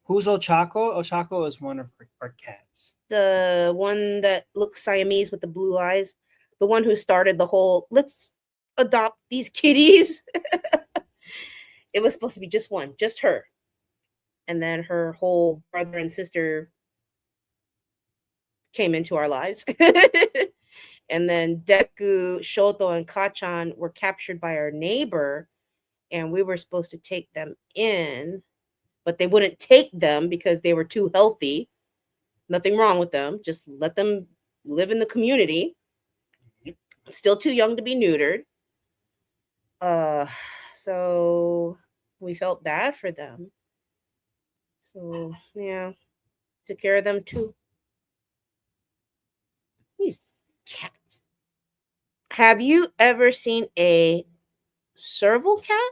Who's Ochako? Ochako is one of our cats. The one that looks Siamese with the blue eyes. The one who started the whole, let's adopt these kitties. It was supposed to be just one, just her. And then her whole brother and sister came into our lives. And then Deku, Shoto, and Kachan were captured by our neighbor. And we were supposed to take them in, but they wouldn't take them because they were too healthy. Nothing wrong with them. Just let them live in the community. Yep. Still too young to be neutered. So we felt bad for them. So yeah, took care of them too. These cats. Have you ever seen a serval cat?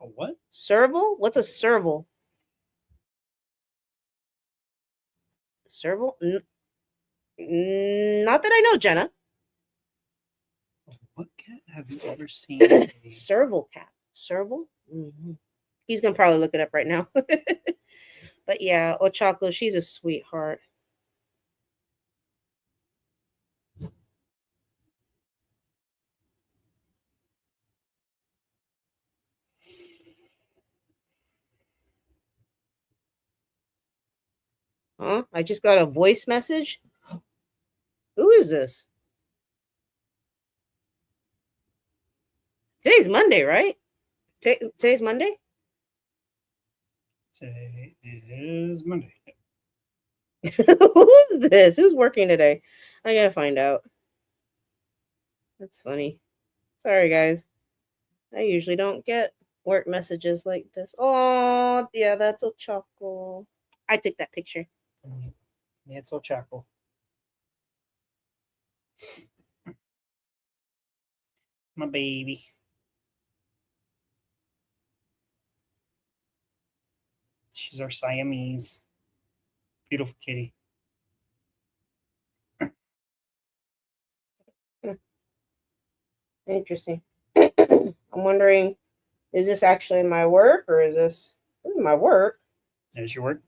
A what? Serval? What's a serval? Serval? Not that I know, Jenna. What cat have you ever seen? Serval cat. Serval? Mm-hmm. He's gonna probably look it up right now. But yeah, Ochako, she's a sweetheart. Huh? I just got a voice message. Who is this? Today's Monday, right? Today's Monday? Today is Monday. Who's this? Who's working today? I gotta find out. That's funny. Sorry, guys. I usually don't get work messages like this. Oh, yeah, that's a choco. I took that picture. Yeah, it's all Chaco. My baby. She's our Siamese. Beautiful kitty. Interesting. I'm wondering, is this actually my work or is this my work? There's your work.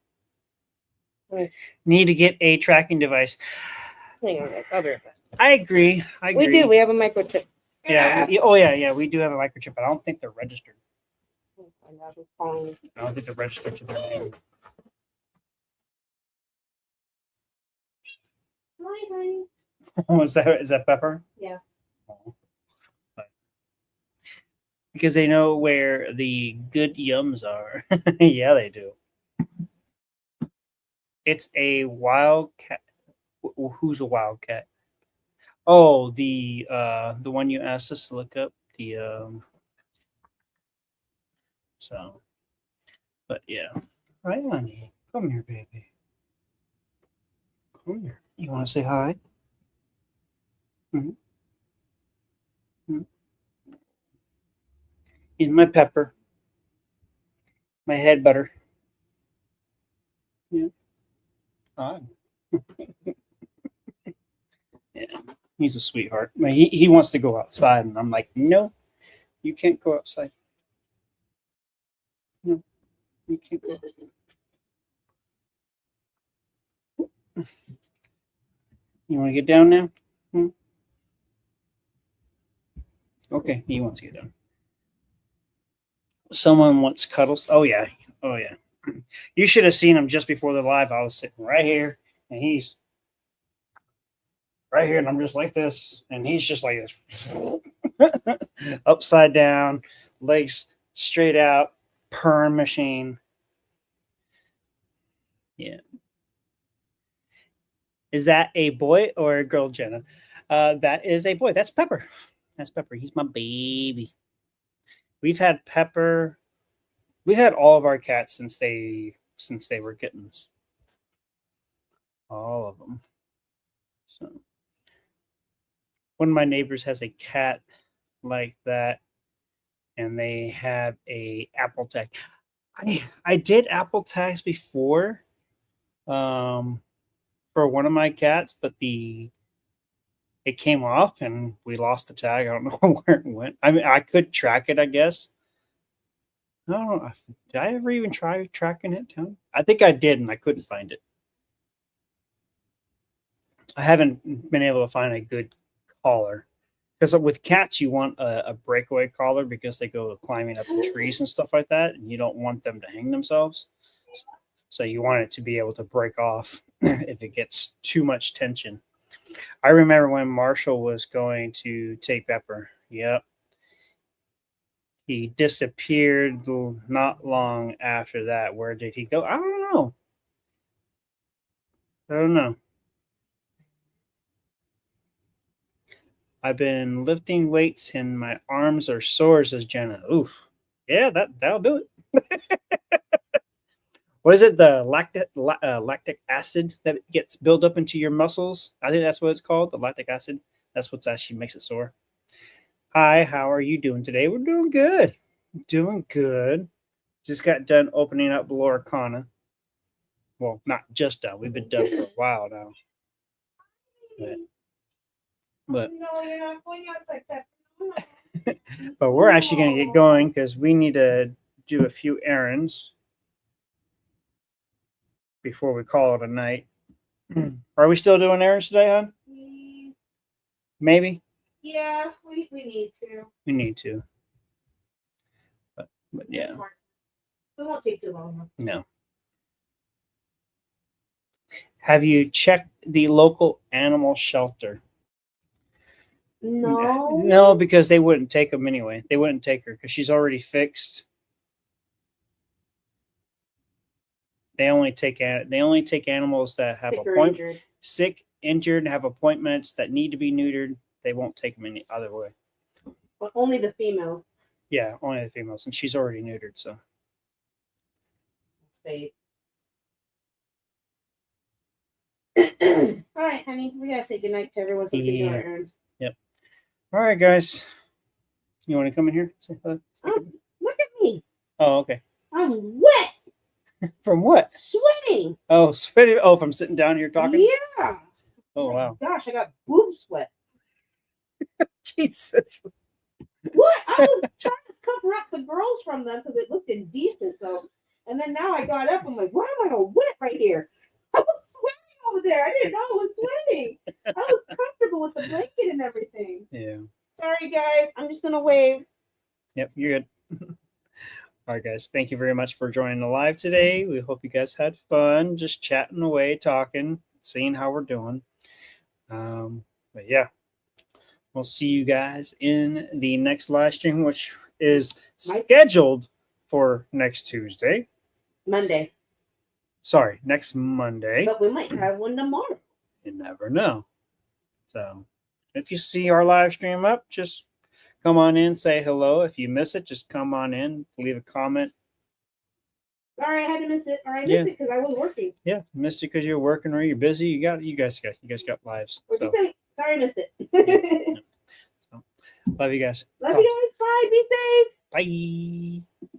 Hmm. Need to get a tracking device. Hang on, guys. I'll be right back. I agree. I agree. We do. We have a microchip. Yeah. Yeah. We do have a microchip, but I don't think they're registered. Find out who's calling me. I don't think they're registered to their name. Hi, honey. Is that Pepper? Yeah. Oh. Because they know where the good yums are. Yeah, they do. It's a wildcat. Who's a wildcat? Oh, the one you asked us to look up. So, but yeah. Right, honey. Come here, baby. Come here. You want to say hi? He's my Pepper. My head butter. Yeah. Hi. Yeah. He's a sweetheart. I mean, he wants to go outside, and I'm like, no, you can't go outside. No, you can't go. You want to get down now? Okay, he wants to get down. Someone wants cuddles. Oh yeah. Oh yeah. You should have seen him just before the live. I was sitting right here, and he's right here, and I'm just like this, and he's just like this, upside down, legs straight out, perm machine. Yeah. Is that a boy or a girl, Jenna? That is a boy. That's Pepper. That's Pepper. He's my baby. We've had Pepper. We've had all of our cats since they were kittens. All of them. So one of my neighbors has a cat like that, and they have a apple tag. I did apple tags before, for one of my cats, but it came off and we lost the tag. I don't know where it went. I mean, I could track it, I guess. I don't know. Did I ever even try tracking it down? I think I did, and I couldn't find it. I haven't been able to find a good collar. Because with cats, you want a breakaway collar because they go climbing up in trees and stuff like that, and you don't want them to hang themselves. So you want it to be able to break off if it gets too much tension. I remember when Marshall was going to take Pepper. Yep. He disappeared not long after that. Where did he go? I don't know. I don't know. I've been lifting weights and my arms are sore, says Jenna. Oof. Yeah, that'll do it. What is it? The lactic acid that gets built up into your muscles? I think that's what it's called, the lactic acid. That's what actually makes it sore. Hi, how are you doing today? We're doing good. Doing good. Just got done opening up Lorcana. Well, not just done. We've been done for a while now. But No, you're not going outside, Pepper. but we're actually going to get going because we need to do a few errands before we call it a night. Are we still doing errands today, hon? Maybe. Yeah, we need to. We need to. But yeah. It won't take too long. No. Have you checked the local animal shelter? No. No, because they wouldn't take them anyway. They wouldn't take her because she's already fixed. They only take animals that have Sick or injured. sick, injured, have appointments that need to be neutered. They won't take them any other way. But only the females. Yeah, only the females, and she's already neutered. So Spade. All right, honey. We gotta say goodnight to everyone so we can do our Yeah. errands. Yep. All right, guys. You want to come in here? Say hello? Look at me. Oh, okay. I'm wet, From what? sweating. Oh, sweaty. Oh, from sitting down here talking. Yeah. Oh, my wow. Gosh, I got boob sweat. Jesus. What? I was trying to cover up the girls from them because it looked indecent. So, and then now I got up. I'm like, why am I all wet right here? I was sweating over there. I didn't know I was sweating. I was comfortable with the blanket and everything. Yeah. Sorry, guys. I'm just gonna wave. Yep, you're good. All right, guys. Thank you very much for joining the live today. We hope you guys had fun, just chatting away, talking, seeing how we're doing. But yeah, we'll see you guys in the next live stream, which is scheduled for next Tuesday. Monday. Sorry, next Monday. But we might have one tomorrow. You never know. So if you see our live stream up, just come on in, say hello. If you miss it, just come on in, leave a comment. Sorry, I had to miss it. Or I missed Yeah. it because I was working. Yeah, missed it because you're working or you're busy. You guys got lives. What'd So, you say? Sorry, I missed it. love you guys. Love you guys. Bye. Be safe. Bye.